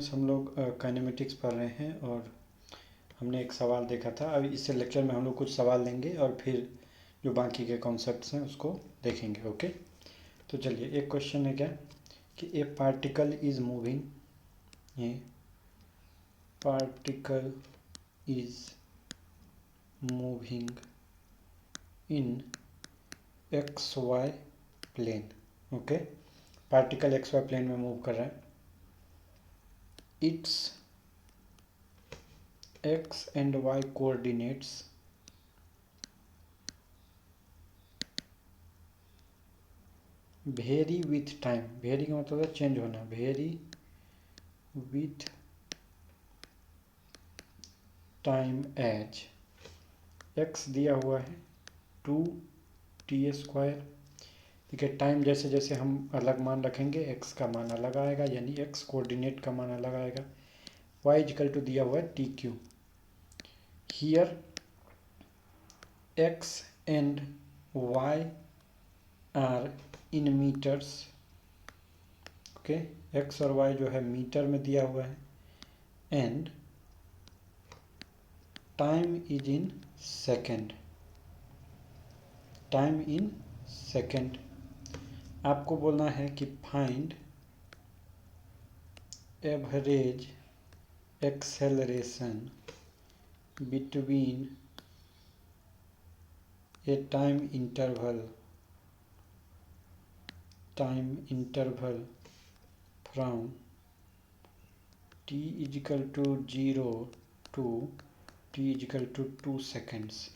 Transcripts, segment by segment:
Students, हम लोग kinematics पढ़ रहे हैं और हमने एक सवाल देखा था। अभी इस लेक्चर में हम लोग कुछ सवाल लेंगे और फिर जो बाकी के कॉन्सेप्ट्स हैं उसको देखेंगे। ओके, तो चलिए, एक क्वेश्चन है क्या कि ए पार्टिकल इज मूविंग, ये particle is moving in x y plane. Okay, particle x y plane में मूव कर रहा है। It's x and y coordinates vary with time. Vary का मतलब है चेंज होना, vary with time as x दिया हुआ है 2t²। देखिए, टाइम जैसे जैसे हम अलग मान रखेंगे एक्स का मान अलग आएगा, यानी एक्स कोऑर्डिनेट का मान अलग आएगा। वाई इक्वल टू दिया हुआ है TQ। Here x and y are in metres. Okay, x और वाई जो है मीटर में दिया हुआ है। And time is in second. Time in second. आपको बोलना है कि find average acceleration between a time interval from t is equal to 0 to t is equal to 2 seconds.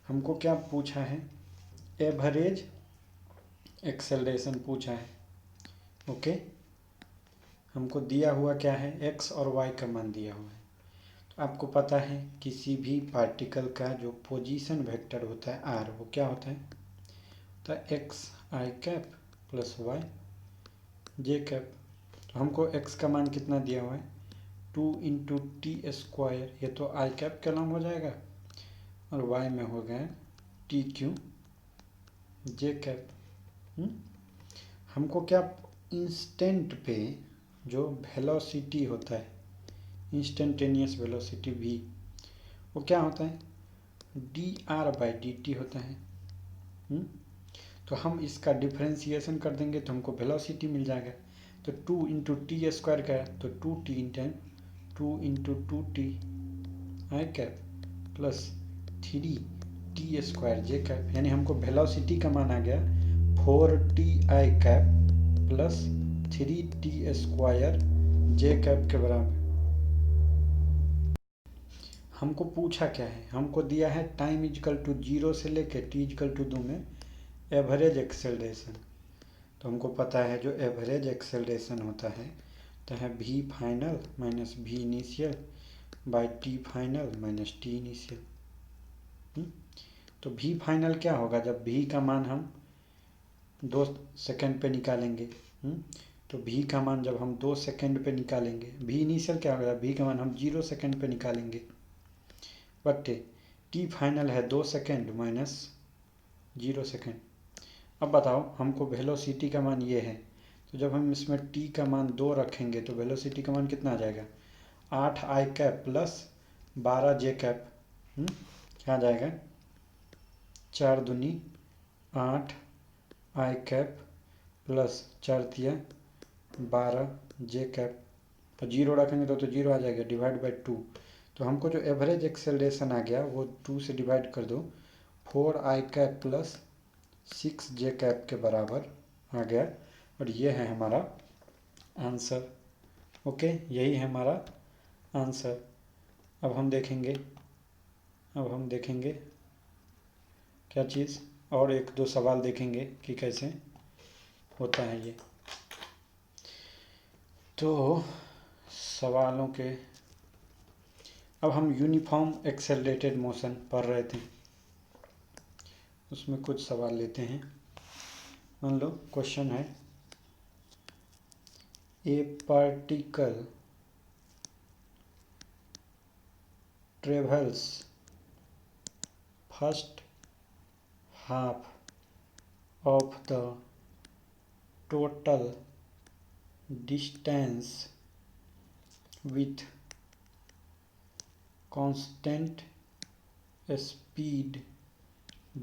हमको क्या पूछा है? एवरेज एक्सेलरेशन पूछा है। ओके, हमको दिया हुआ क्या है? एक्स और वाई का मान दिया हुआ है। तो आपको पता है किसी भी पार्टिकल का जो पोजीशन वेक्टर होता है आर, वो क्या होता है? तो एक्स आई कैप प्लस वाई जे कैप। तो हमको एक्स का मान कितना दिया हुआ है? 2 × t²। ये तो आई कैप का नाम हो जाएगा और वाई में हो गया TQ जे कैप। हमको क्या इंस्टेंट पे जो वेलोसिटी होता है, इंस्टेंटेनियस वेलोसिटी v, वो क्या होता है? dr/dt होता है। तो हम इसका डिफरेंशिएशन कर देंगे तो हमको वेलोसिटी मिल जाएगा। तो 2 × t² का है तो 2 × 2t आई कैप प्लस 3t² जे कैप, यानी हमको वेलोसिटी का मान आ गया 4t आई कैप प्लस 3t² जे कैप के बराबर। हमको पूछा क्या है? हमको दिया है टाइम इजिकल टू 0 से लेके t इजिकल टू 2 में एवरेज एक्सेलरेशन। तो हमको पता है जो एवरेज एक्सेलरेशन होता है तो है v final minus v initial by t final minus t initial. तो v फाइनल क्या होगा? जब v का मान हम 2 सेकंड पे निकालेंगे, तो v का मान जब हम 2 सेकंड पे निकालेंगे, v इनिशियल क्या होगा? v का मान हम 0 सेकंड पे निकालेंगे, बट्टे t फाइनल है 2 सेकंड माइनस 0 सेकंड। अब बताओ, हमको वेलोसिटी का मान ये है, तो जब हम इसमें t का मान 2 रखेंगे तो वेलोसिटी का मान कितना आ जाएगा? 8 आई कैप प्लस 12 जे कैप। क्या आ जाएगा? 4 दूनी 8 आई कैप प्लस 4 तिया 12 जे कैप। तो 0 रखेंगे तो 0 आ जाएगा, डिवाइड बाई 2। तो हमको जो एवरेज एक्सेलरेशन आ गया वो 2 से डिवाइड कर दो, 4 आई कैप प्लस 6 जे कैप के बराबर आ गया। और ये है हमारा आंसर। ओके, यही है हमारा आंसर। अब हम देखेंगे क्या चीज़, और एक दो सवाल देखेंगे कि कैसे होता है ये। तो सवालों के, अब हम यूनिफॉर्म एक्सेलरेटेड मोशन पढ़ रहे थे, उसमें कुछ सवाल लेते हैं। मान लो क्वेश्चन है, ए particle travels first half of the total distance with constant speed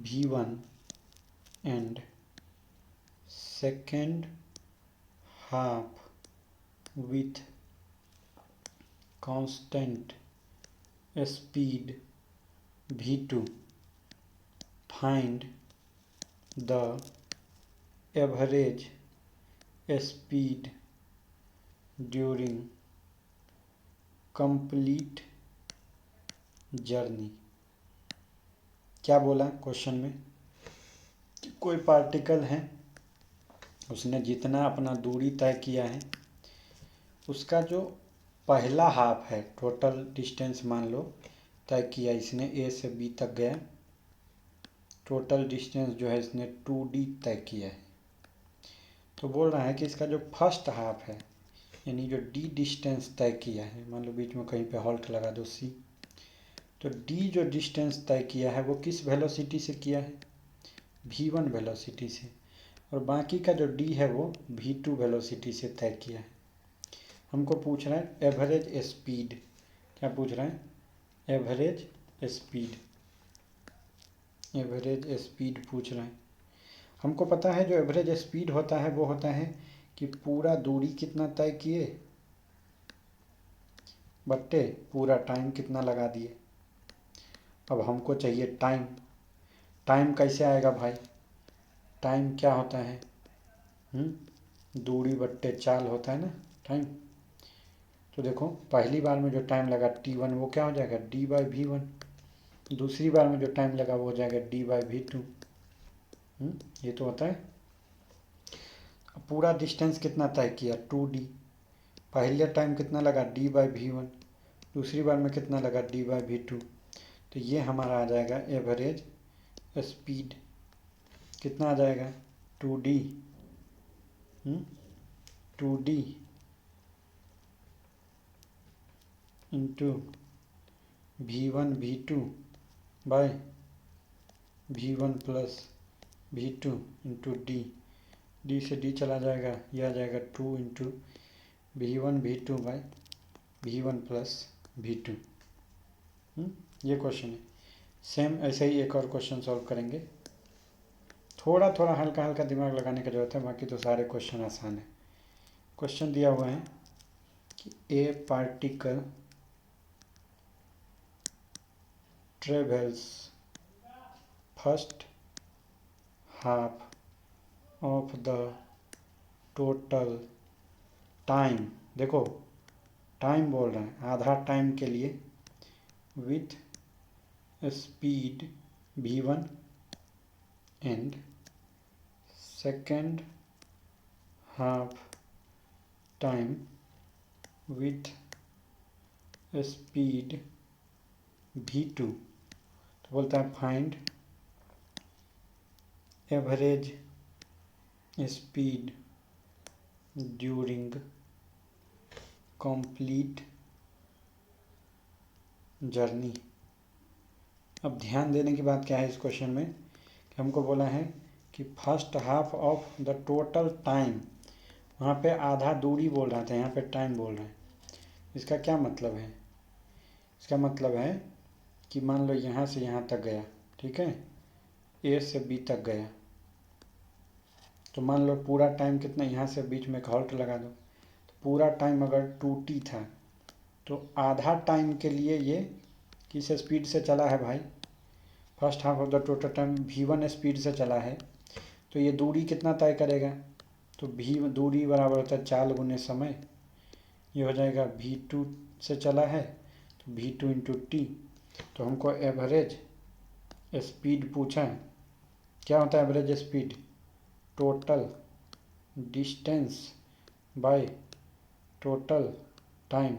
v1 and second half with constant speed v2, find the average speed during complete journey. क्या बोला क्वेश्चन में कि कोई पार्टिकल है, उसने जितना अपना दूरी तय किया है उसका जो पहला हाफ है, टोटल डिस्टेंस मान लो तय किया इसने, ए से बी तक गया, टोटल डिस्टेंस जो है इसने 2d तय किया है। तो बोल रहा है कि इसका जो फर्स्ट हाफ है यानी जो d डिस्टेंस तय किया है, मान लो बीच में कहीं पे हॉल्ट लगा दो c, तो d जो डिस्टेंस तय किया है वो किस वेलोसिटी से किया है, v1 वेलोसिटी से, और बाकी का जो d है वो v2 वेलोसिटी से तय किया है। हमको पूछ रहा है एवरेज स्पीड, क्या पूछ रहा है, एवरेज स्पीड, एवरेज स्पीड पूछ रहा है। हमको पता है जो एवरेज स्पीड होता है वो होता है कि पूरा दूरी कितना तय किए बट्टे पूरा टाइम कितना लगा दिए। अब हमको चाहिए टाइम, टाइम कैसे आएगा भाई, टाइम क्या होता है, दूरी बट्टे चाल होता है ना टाइम। तो देखो पहली बार में जो टाइम लगा t1 वो क्या हो जाएगा d/v1, दूसरी बार में जो टाइम लगा वो हो जाएगा d/v2। ये तो होता है। अब पूरा डिस्टेंस कितना तय किया 2d, पहले टाइम कितना लगा d/v1, दूसरी बार में कितना लगा d/v2, तो ये हमारा आ जाएगा एवरेज स्पीड। कितना आ जाएगा 2d, 2d into v1 v2 by v1 plus v2 into d से d चला जाएगा, यह आ जाएगा 2 into v1 v2 by v1 plus v2। ये क्वेश्चन है। सेम ऐसे ही एक और क्वेश्चन सॉल्व करेंगे, थोड़ा थोड़ा हल्का हल्का दिमाग लगाने की जरूरत है, बाकी तो सारे क्वेश्चन आसान है। क्वेश्चन दिया हुआ है कि a particle travels first half of the total time, देखो टाइम बोल रहे हैं, आधा टाइम के लिए with speed v1 and second half time with speed v2। तो बोलता है find average speed during complete journey. अब ध्यान देने की बात क्या है इस क्वेश्चन में कि हमको बोला है कि first half of the total time, वहाँ पे आधा दूरी बोल रहा था, यहाँ पे टाइम बोल रहे हैं। इसका क्या मतलब है, इसका मतलब है कि मान लो यहाँ से यहाँ तक गया, ठीक है, ए से बी तक गया, तो मान लो पूरा टाइम कितना, यहाँ से बीच में एक हॉल्ट लगा दो, तो पूरा टाइम अगर 2t था तो आधा टाइम के लिए ये किस स्पीड से चला है भाई, first half of the total time v1 speed से चला है, तो ये दूरी कितना तय करेगा, तो v दूरी बराबर होता है चाल गुने समय, ये हो जाएगा v2 से चला है तो v2 इंटू टी। तो हमको एवरेज स्पीड पूछा है, क्या होता है average speed, total distance by total time.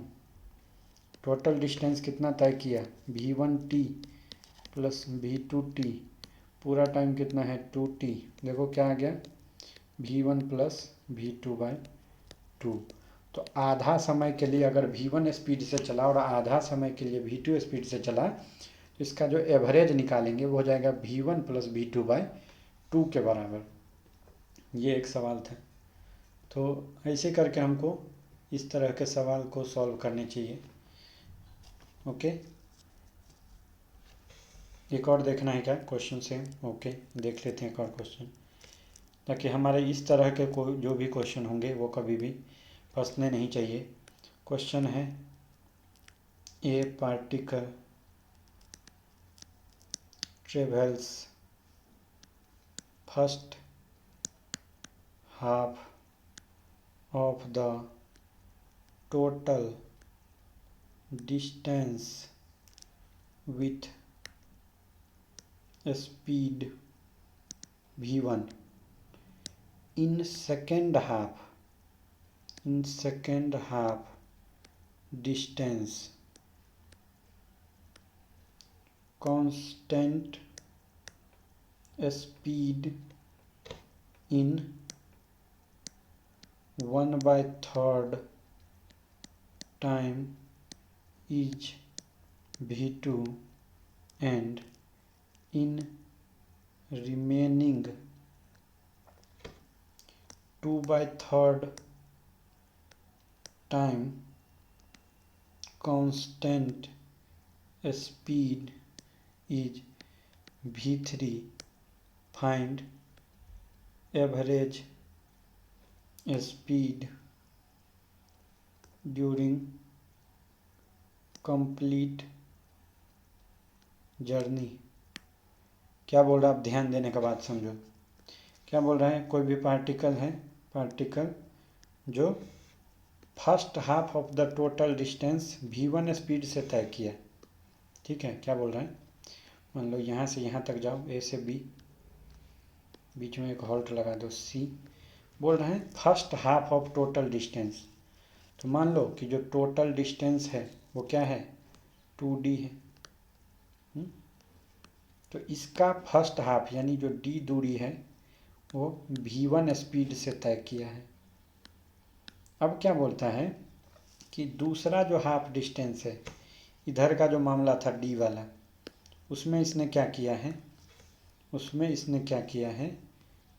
Total distance कितना तय किया v1t प्लस v2t, पूरा टाइम कितना है 2t, देखो क्या आ गया v1 प्लस v2/2। तो आधा समय के लिए अगर v1 स्पीड से चला और आधा समय के लिए v2 स्पीड से चला, तो इसका जो एवरेज निकालेंगे वो हो जाएगा v1 प्लस v2/2 के बराबर। ये एक सवाल था। तो ऐसे करके हमको इस तरह के सवाल को सॉल्व करने चाहिए। ओके, एक और देखना है क्या क्वेश्चन से? ओके, देख लेते हैं एक और क्वेश्चन, ताकि हमारे इस तरह के जो भी क्वेश्चन होंगे वो कभी भी फंसने नहीं चाहिए। क्वेश्चन है, ए particle travels first half of the total distance with speed v1 in second half distance constant speed in 1/3 time is v2 and in remaining 2/3 time constant speed is v3, find average speed during complete journey। क्या बोल रहा है, आप ध्यान देने का बात समझो। क्या बोल रहा है, कोई भी पार्टिकल है, पार्टिकल जो first half of the total distance v1 speed से तय किया। ठीक है, क्या बोल रहा है, मान लो यहाँ से यहाँ तक जाओ, ए से बी, बीच में एक हॉल्ट लगा दो सी। बोल रहे हैं first half of total distance, तो मान लो कि जो टोटल डिस्टेंस है वो क्या है, 2d है। तो इसका फर्स्ट हाफ यानी जो d दूरी है वो v1 स्पीड से तय किया है। अब क्या बोलता है कि दूसरा जो हाफ डिस्टेंस है, इधर का जो मामला था d वाला, उसमें इसने क्या किया है, उसमें इसने क्या किया है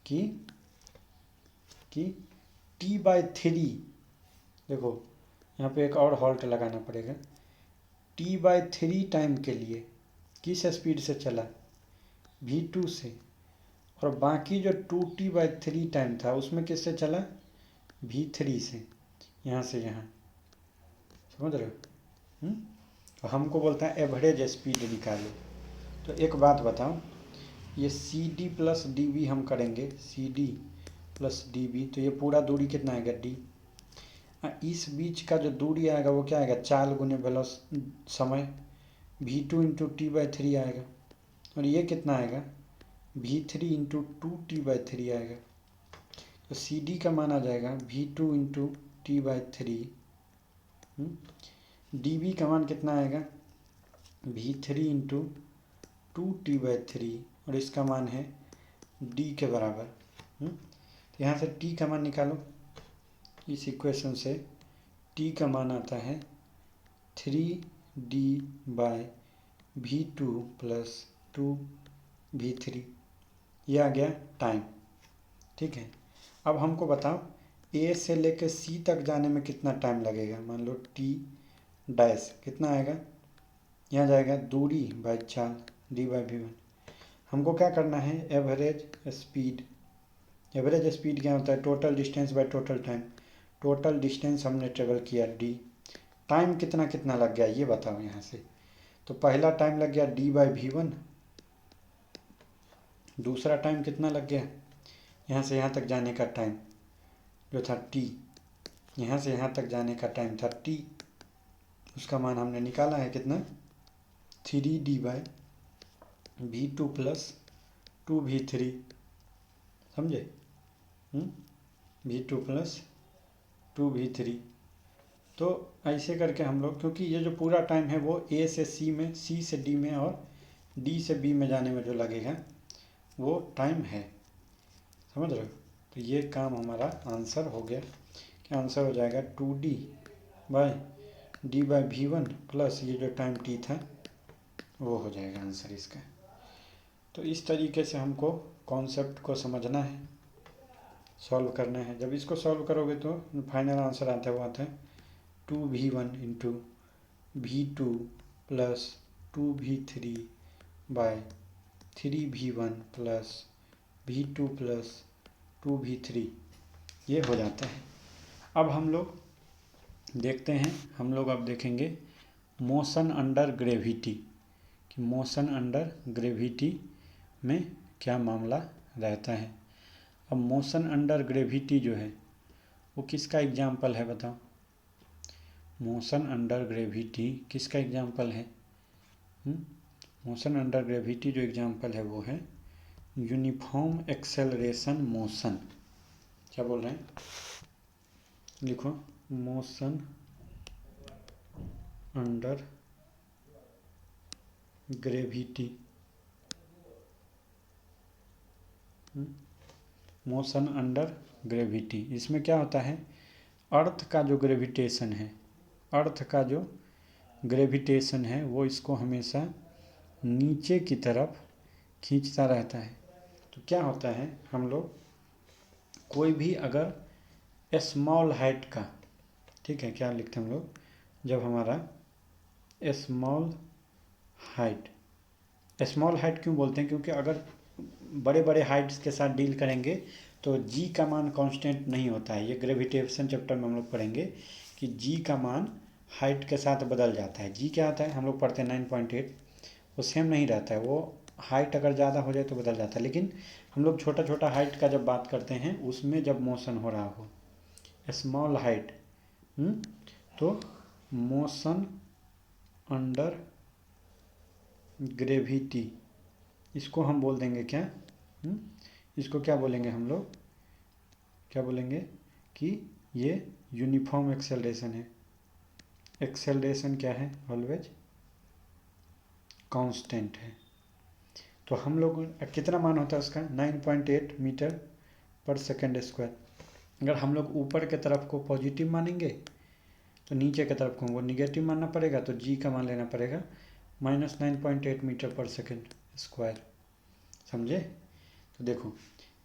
कि t/3, देखो यहाँ पे एक और हॉल्ट लगाना पड़ेगा, t/3 टाइम के लिए किस स्पीड से चला, v2 से, और बाकी जो 2t/3 टाइम था उसमें किससे चला, v3 से, यहाँ से यहाँ, समझ रहे हो? तो हमको बोलता है एवरेज स्पीड निकालो। तो एक बात बताओ, ये CD प्लस DB हम करेंगे, CD प्लस DB, तो ये पूरा दूरी कितना आएगा, D। इस बीच का जो दूरी आएगा वो क्या आएगा, चाल गुने वेलोस समय, v2 इंटू t/3 आएगा, और ये कितना आएगा, v3 इंटू 2t/3 आएगा। तो CD का मान आ जाएगा v2 इंटू t/3, DB का मान कितना आएगा, v3 इंटू 2t/3, और इसका मान है d के बराबर। तो यहाँ से t का मान निकालो, इस इक्वेशन से t का मान आता है 3d/v2 प्लस 2v3, ये आ गया टाइम। ठीक है, अब हमको बताओ A से लेकर C तक जाने में कितना टाइम लगेगा, मान लो t डैश कितना आएगा, यहाँ जाएगा दूरी बाय चाल d/v1। हमको क्या करना है, एवरेज स्पीड। एवरेज स्पीड क्या होता है, total distance by total time. Total distance हमने ट्रेवल किया d, टाइम कितना कितना लग गया ये बताओ यहाँ से। तो पहला टाइम लग गया d/v1, दूसरा टाइम कितना लग गया, यहाँ से यहाँ तक जाने का टाइम जो था t, यहाँ से यहाँ तक जाने का टाइम था t, उसका मान हमने निकाला है कितना, 3d/v2 प्लस 2v3, समझे, v2 प्लस 2v3। तो ऐसे करके हम लोग, क्योंकि ये जो पूरा टाइम है वो A से C में, C से D में और D से B में जाने में जो लगेगा वो टाइम है, समझ रहे हो। तो ये काम हमारा आंसर हो गया, क्या आंसर हो जाएगा, 2d/d/v1 प्लस ये जो टाइम t था वो हो जाएगा आंसर इसका। तो इस तरीके से हमको कॉन्सेप्ट को समझना है, सॉल्व करना है। जब इसको सॉल्व करोगे तो फाइनल आंसर आता है वो आता है 2v1 into v2 plus 2v3 by 3v1 plus v2 plus 2v3 ये हो जाता है। अब हम लोग देखते हैं, हम लोग अब देखेंगे मोशन अंडर ग्रेविटी कि मोशन अंडर ग्रेविटी में क्या मामला रहता है। अब मोशन अंडर ग्रेविटी जो है वो किसका एग्जाम्पल है बताओ। मोशन अंडर ग्रेविटी किसका एग्जाम्पल है? मोशन अंडर ग्रेविटी जो एग्जाम्पल है वो है यूनिफॉर्म एक्सेलरेशन मोशन। क्या बोल रहे हैं, लिखो motion under gravity. Motion under gravity, इसमें क्या होता है, अर्थ का जो ग्रेविटेशन है, अर्थ का जो ग्रेविटेशन है वो इसको हमेशा नीचे की तरफ खींचता रहता है। तो क्या होता है, हम लोग कोई भी अगर स्मॉल हाइट का, ठीक है, क्या लिखते हैं हम लोग, जब हमारा स्मॉल हाइट, स्मॉल हाइट क्यों बोलते हैं, क्योंकि अगर बड़े बड़े हाइट्स के साथ डील करेंगे तो जी का मान कांस्टेंट नहीं होता है। ये ग्रेविटेशन चैप्टर में हम लोग पढ़ेंगे कि जी का मान हाइट के साथ बदल जाता है। जी क्या आता है, हम लोग पढ़ते हैं 9.8, वो सेम नहीं रहता है, वो हाइट अगर ज़्यादा हो जाए तो बदल जाता है। लेकिन हम लोग छोटा छोटा हाइट का जब बात करते हैं उसमें जब मोशन हो रहा हो स्मॉल हाइट, तो मोशन अंडर ग्रेविटी, इसको हम बोल देंगे क्या, इसको क्या बोलेंगे हम लोग, क्या बोलेंगे कि ये यूनिफॉर्म एक्सेलरेशन है। एक्सेलरेशन क्या है, ऑलवेज कांस्टेंट है। तो हम लोग कितना मान होता है उसका, 9.8 मीटर पर सेकेंड स्क्वायर। अगर हम लोग ऊपर के तरफ को पॉजिटिव मानेंगे तो नीचे की तरफ को वो निगेटिव मानना पड़ेगा, तो जी का मान लेना पड़ेगा -9.8 मीटर पर सेकेंड स्क्वायर। समझे? तो देखो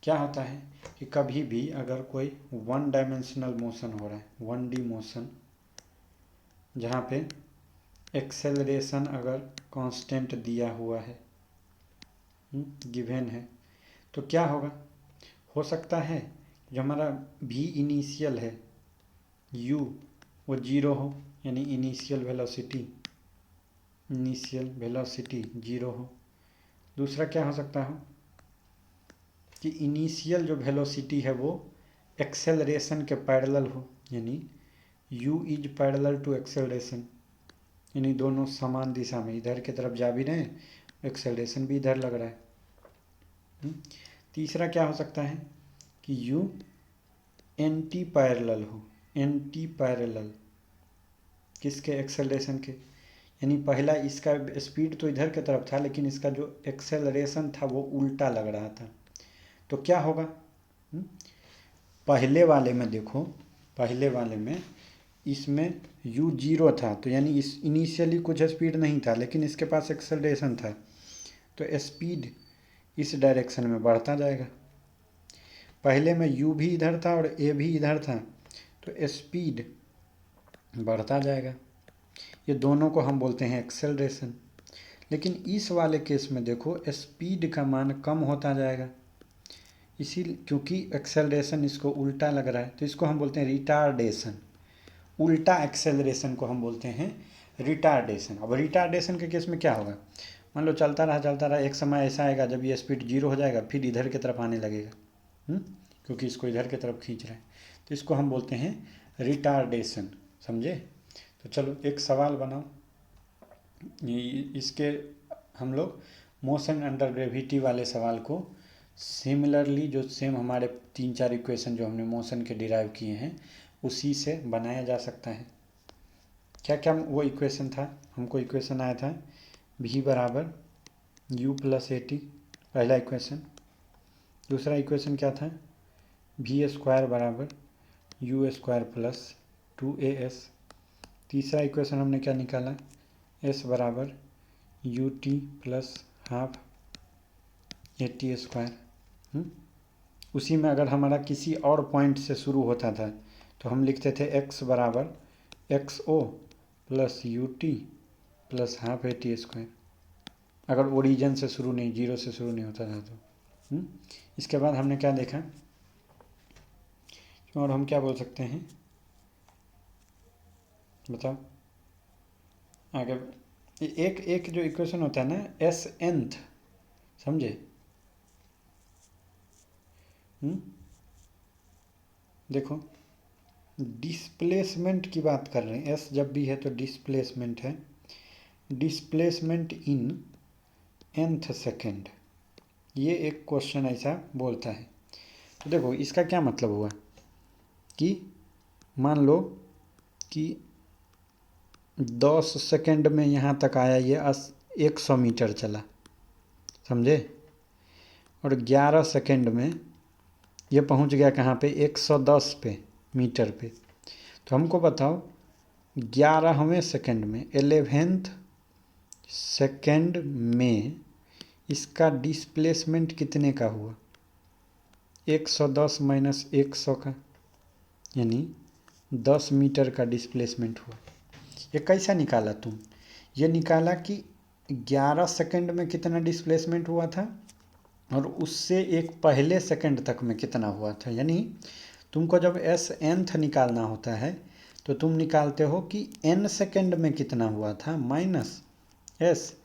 क्या होता है कि कभी भी अगर कोई 1 डायमेंशनल मोशन हो रहा है, 1D मोशन, जहाँ पे एक्सेलरेशन अगर कांस्टेंट दिया हुआ है, गिवन है, तो क्या होगा, हो सकता है जो हमारा भी इनिशियल है u वो 0 हो, यानी इनिशियल वेलोसिटी 0 हो। दूसरा क्या हो सकता हो कि इनिशियल जो वेलोसिटी है वो एक्सेलरेशन के पैरेलल हो, यानी u is parallel to acceleration, यानी दोनों समान दिशा में इधर की तरफ जा भी रहे हैं, एक्सेलरेशन भी इधर लग रहा है। तीसरा क्या हो सकता है कि u एंटी पैरेलल हो, एंटी पैरेलल किसके, एक्सेलरेशन के, यानी पहला इसका स्पीड तो इधर की तरफ था लेकिन इसका जो एक्सेलरेशन था वो उल्टा लग रहा था। तो क्या होगा, पहले वाले में देखो, पहले वाले में इसमें u 0 था, तो यानी इस इनिशियली कुछ स्पीड नहीं था लेकिन इसके पास एक्सेलरेशन था, तो स्पीड इस डायरेक्शन में बढ़ता जाएगा। पहले में u भी इधर था और a भी इधर था, तो स्पीड बढ़ता जाएगा। ये दोनों को हम बोलते हैं एक्सेलरेशन। लेकिन इस वाले केस में देखो स्पीड का मान कम होता जाएगा, इसी क्योंकि एक्सेलरेशन इसको उल्टा लग रहा है, तो इसको हम बोलते हैं रिटार्डेशन। उल्टा एक्सेलरेशन को हम बोलते हैं रिटार्डेशन। अब रिटार्डेशन के केस में क्या होगा, मान लो चलता रहा, एक समय ऐसा आएगा जब ये स्पीड 0 हो जाएगा, फिर इधर की तरफ आने लगेगा, क्योंकि इसको इधर की तरफ खींच रहा है, तो इसको हम बोलते हैं रिटार्डेशन। समझे? तो चलो एक सवाल बनाओ, इसके हम लोग मोशन अंडर ग्रेविटी वाले सवाल को सिमिलरली जो सेम हमारे 3-4 इक्वेशन जो हमने मोशन के डिराइव किए हैं उसी से बनाया जा सकता है। क्या क्या वो इक्वेशन था, हमको इक्वेशन आया था v बराबर u प्लस ए टी, पहला इक्वेशन। दूसरा इक्वेशन क्या था, v स्क्वायर बराबर u स्क्वायर प्लस 2as। तीसरा इक्वेशन हमने क्या निकाला, s बराबर u T plus half A T square. उसी में अगर हमारा किसी और पॉइंट से शुरू होता था तो हम लिखते थे x बराबर XO plus UT plus half AT², अगर ओरिजिन से शुरू नहीं, जीरो से शुरू नहीं होता था तो। इसके बाद हमने क्या देखा, और हम क्या बोल सकते हैं बताओ आगे। एक एक जो इक्वेशन होता है ना एस nth, समझे? देखो डिस्प्लेसमेंट की बात कर रहे हैं, एस जब भी है तो डिस्प्लेसमेंट है, डिस्प्लेसमेंट इन nth सेकेंड, ये एक क्वेश्चन ऐसा बोलता है। तो देखो इसका क्या मतलब हुआ कि मान लो कि 10 सेकेंड में यहाँ तक आया, ये 100 मीटर चला, समझे? और 11 सेकेंड में ये पहुँच गया कहाँ पे, 110 पे मीटर पे। तो हमको बताओ 11वें सेकेंड में, 11th सेकेंड में इसका डिस्प्लेसमेंट कितने का हुआ? 110 माइनस 100 का, यानी 10 मीटर का डिस्प्लेसमेंट हुआ। ये कैसा निकाला तुम? ये निकाला कि 11 सेकंड में कितना डिस्प्लेसमेंट हुआ था और उससे एक पहले सेकंड तक में कितना हुआ था। यानी तुमको जब एस nth निकालना होता है तो तुम निकालते हो कि n सेकंड में कितना हुआ था माइनस एस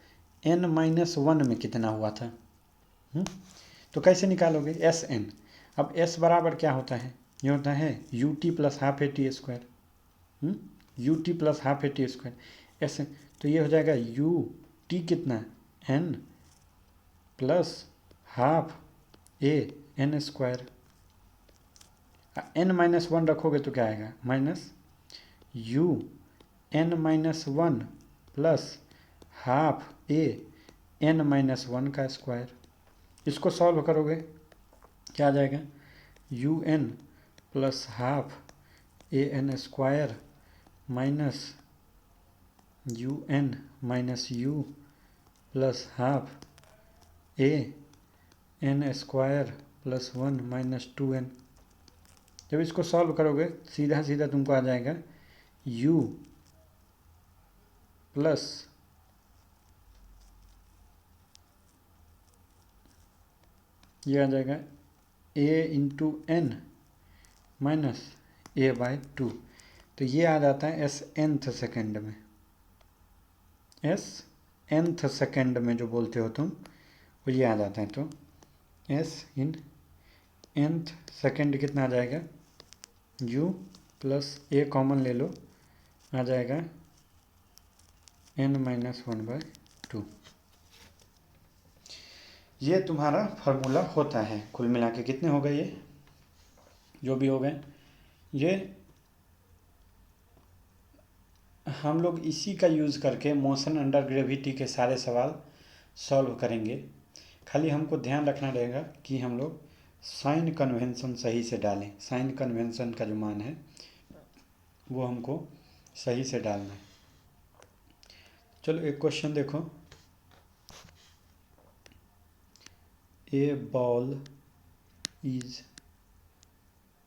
n-1 में कितना हुआ था। तो कैसे निकालोगे एस n? अब s बराबर क्या होता है, ये होता है ut plus half AT², ut plus half AT², S, तो ये हो जाएगा ut कितना, n plus half AN², n-1 रखोगे तो क्या आएगा, minus UN-1 plus half AN-1 का स्क्वायर। इसको सॉल्व करोगे क्या आ जाएगा, UN plus half AN² minus UN minus U plus half AN² plus 1 minus 2n। जब इसको सॉल्व करोगे सीधा सीधा तुमको आ जाएगा U प्लस ये आ जाएगा A/n माइनस A/2। तो ये आ जाता है एस nth सेकेंड में, एस nth सेकेंड में जो बोलते हो तुम वो ये आ जाता है। तो एस इन nth सेकेंड कितना आ जाएगा, u प्लस a कॉमन ले लो, आ जाएगा n-1/2। ये तुम्हारा फार्मूला होता है। कुल मिला के कितने हो गए, ये जो भी हो गए, ये हम लोग इसी का यूज़ करके मोशन अंडर ग्रेविटी के सारे सवाल सॉल्व करेंगे। खाली हमको ध्यान रखना रहेगा कि हम लोग साइन कन्वेंशन सही से डालें। साइन कन्वेंशन का जो मान है वो हमको सही से डालना है। चलो एक क्वेश्चन देखो, a ball is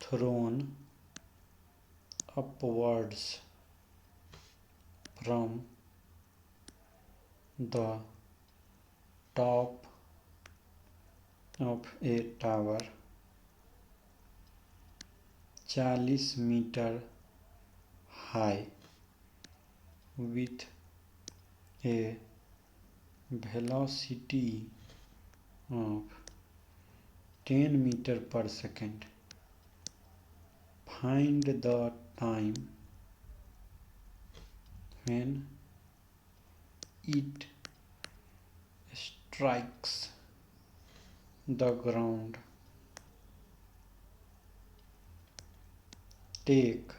thrown upwards from the top of a tower 40 meter high with a velocity of 10 meter per second. Find the time when it strikes the ground. Take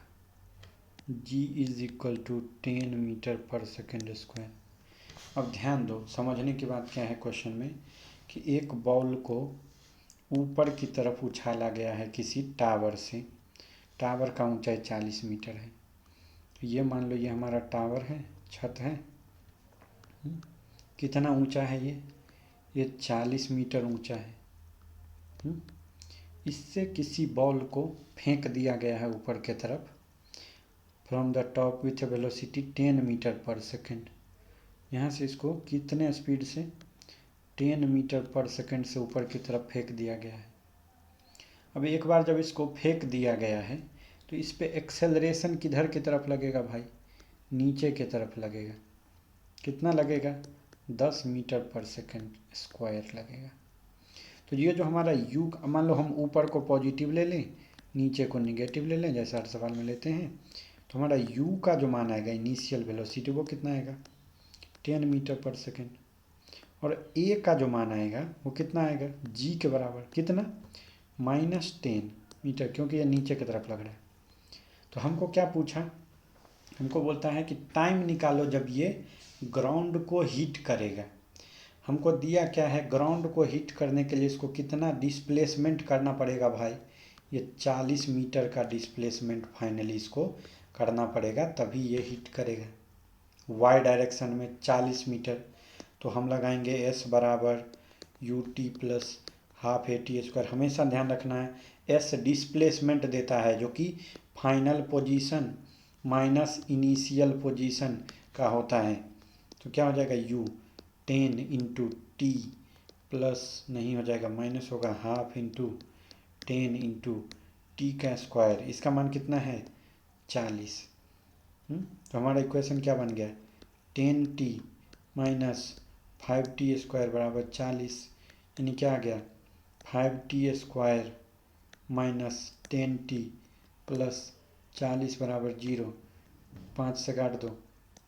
g is equal to 10 metre पर second square. अब ध्यान दो, समझने की बात क्या है question में कि एक बॉल को ऊपर की तरफ उछाला गया है किसी टावर से। टावर का ऊंचाई 40 मीटर है। तो ये मान लो ये हमारा टावर है, छत है। कितना ऊंचा है ये 40 मीटर ऊंचा है। इससे किसी बॉल को फेंक दिया गया है ऊपर की तरफ from the top with a velocity 10 metre पर सेकेंड। यहाँ से इसको कितने स्पीड से 10 मीटर पर सेकेंड से ऊपर की तरफ फेंक दिया गया है। अब एक बार जब इसको फेंक दिया गया है तो इस पर एक्सेलरेशन किधर की तरफ लगेगा भाई, नीचे की तरफ लगेगा। कितना लगेगा, 10 मीटर पर सेकेंड स्क्वायर लगेगा। तो ये जो हमारा u, मान लो हम ऊपर को पॉजिटिव ले लें, नीचे को निगेटिव ले लें, जैसा हर सवाल में लेते हैं, तो हमारा u का जो मान आएगा इनिशियल वेलोसिटी वो कितना आएगा, 10 मीटर पर सेकेंड। और a का जो मान आएगा वो कितना आएगा, g के बराबर, कितना, -10 मीटर, क्योंकि ये नीचे की तरफ लग रहा है। तो हमको क्या पूछा, हमको बोलता है कि टाइम निकालो जब ये ग्राउंड को हिट करेगा। हमको दिया क्या है, ग्राउंड को हिट करने के लिए इसको कितना डिस्प्लेसमेंट करना पड़ेगा भाई, ये 40 मीटर का डिस्प्लेसमेंट फाइनली इसको करना पड़ेगा, तभी ये हिट करेगा वाई डायरेक्शन में 40 मीटर। तो हम लगाएंगे s बराबर ut प्लस हाफ AT²। हमेशा ध्यान रखना है s डिस्प्लेसमेंट देता है जो कि final position minus initial position का होता है। तो क्या हो जाएगा, u 10 इंटू टी प्लस, नहीं हो जाएगा माइनस होगा, हाफ इंटू 10 इंटू टी का स्क्वायर। इसका मान कितना है, 40। तो हमारा इक्वेशन क्या बन गया, 10t माइनस 5t² बराबर 40। यानी क्या आ गया, 5t² माइनस 10t प्लस 40 बराबर 0। 5 से काट दो,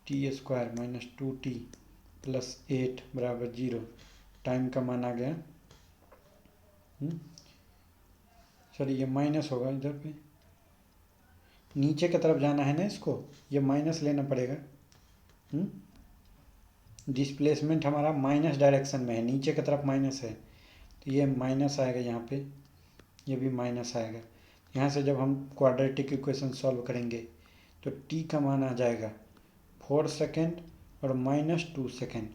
t² माइनस 2t प्लस 8 बराबर 0। टाइम का मान आ गया, सॉरी ये माइनस होगा, इधर पे नीचे की तरफ जाना है ना, इसको ये माइनस लेना पड़ेगा। डिस्प्लेसमेंट हमारा माइनस डायरेक्शन में है, नीचे की तरफ माइनस है, तो ये माइनस आएगा यहाँ पे, ये भी माइनस आएगा। यहाँ से जब हम क्वाड्रेटिक इक्वेशन सॉल्व करेंगे तो t का मान आ जाएगा 4 सेकेंड और -2 सेकेंड।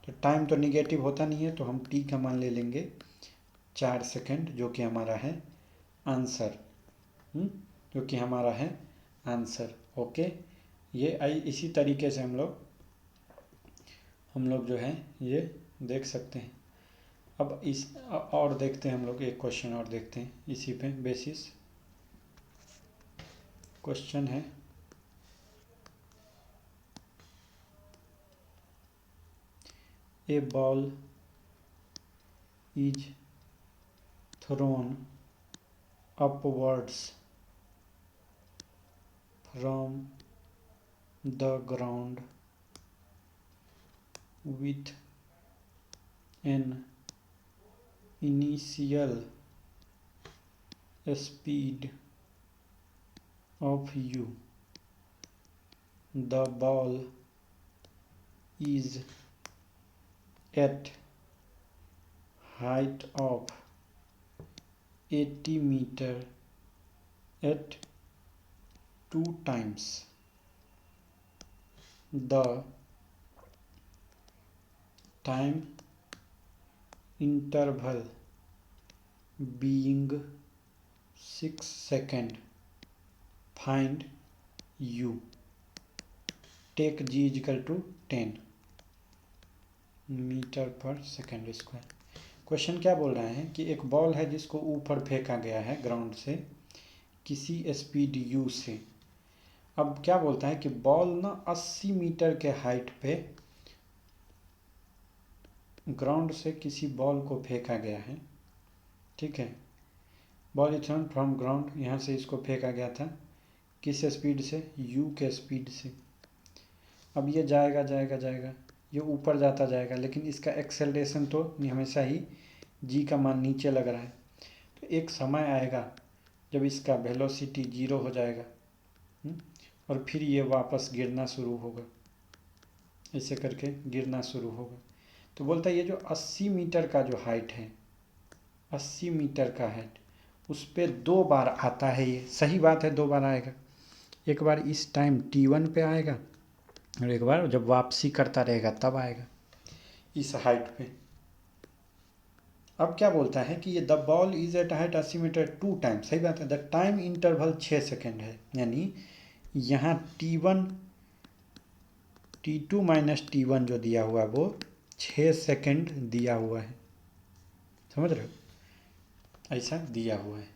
तो टाइम तो निगेटिव होता नहीं है, तो हम t का मान ले लेंगे 4 सेकेंड, जो कि हमारा है आंसर, जो कि हमारा है आंसर। ओके, ये इसी तरीके से हम लोग जो है ये देख सकते हैं। अब इस और देखते हैं, हम लोग एक क्वेश्चन और देखते हैं इसी पे बेसिस। क्वेश्चन है, a ball is thrown upwards from the ground with an initial speed of u. The ball is at height of 80 meter at 2 times the time interval being 6 second. Find u. Take g is equal to 10 metre पर second square. Question क्या बोल रहा है कि एक ball है जिसको ऊपर फेंका गया है ग्राउंड से किसी स्पीड u से। अब क्या बोलता है कि बॉल ना 80 मीटर के हाइट पे ग्राउंड से किसी बॉल को फेंका गया है, ठीक है। Ball is throne from ground, यहाँ से इसको फेंका गया था किस स्पीड से, u के स्पीड से। अब ये जाएगा जाएगा जाएगा, ये ऊपर जाता जाएगा, लेकिन इसका एक्सेलरेशन तो हमेशा ही g का मान नीचे लग रहा है। तो एक समय आएगा जब इसका वेलोसिटी 0 हो जाएगा, और फिर ये वापस गिरना शुरू होगा, ऐसे करके गिरना शुरू होगा। तो बोलता है ये जो 80 मीटर का जो हाइट है, 80 मीटर का हाइट, उस पर 2 बार आता है। ये सही बात है, 2 बार आएगा। एक बार इस टाइम t1 पे आएगा और एक बार जब वापसी करता रहेगा तब आएगा इस हाइट पे। अब क्या बोलता है कि ये the ball is at height 80 metre 2 time, सही बात है। द टाइम इंटरवल 6 सेकेंड है, यानी यहाँ T2 माइनस T1 जो दिया हुआ है वो 6 सेकेंड दिया हुआ है, समझ रहे हो, ऐसा दिया हुआ है।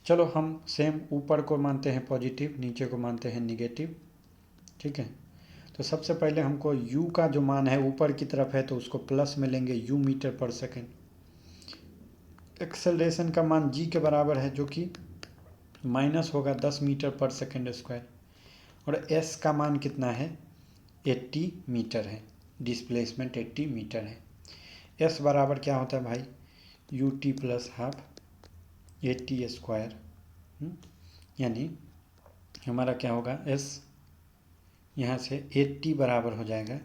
चलो हम सेम ऊपर को मानते हैं पॉजिटिव, नीचे को मानते हैं निगेटिव, ठीक है। तो सबसे पहले हमको u का जो मान है ऊपर की तरफ है तो उसको प्लस में लेंगे, u मीटर पर सेकेंड। एक्सेलरेशन का मान g के बराबर है जो कि माइनस होगा 10 मीटर पर सेकेंड स्क्वायर, और s का मान कितना है 80 मीटर है, डिस्प्लेसमेंट 80 मीटर है। s बराबर क्या होता है भाई, ut प्लस हाफ 80 स्क्वायर, यानी हमारा क्या होगा s यहाँ से 80 बराबर हो जाएगा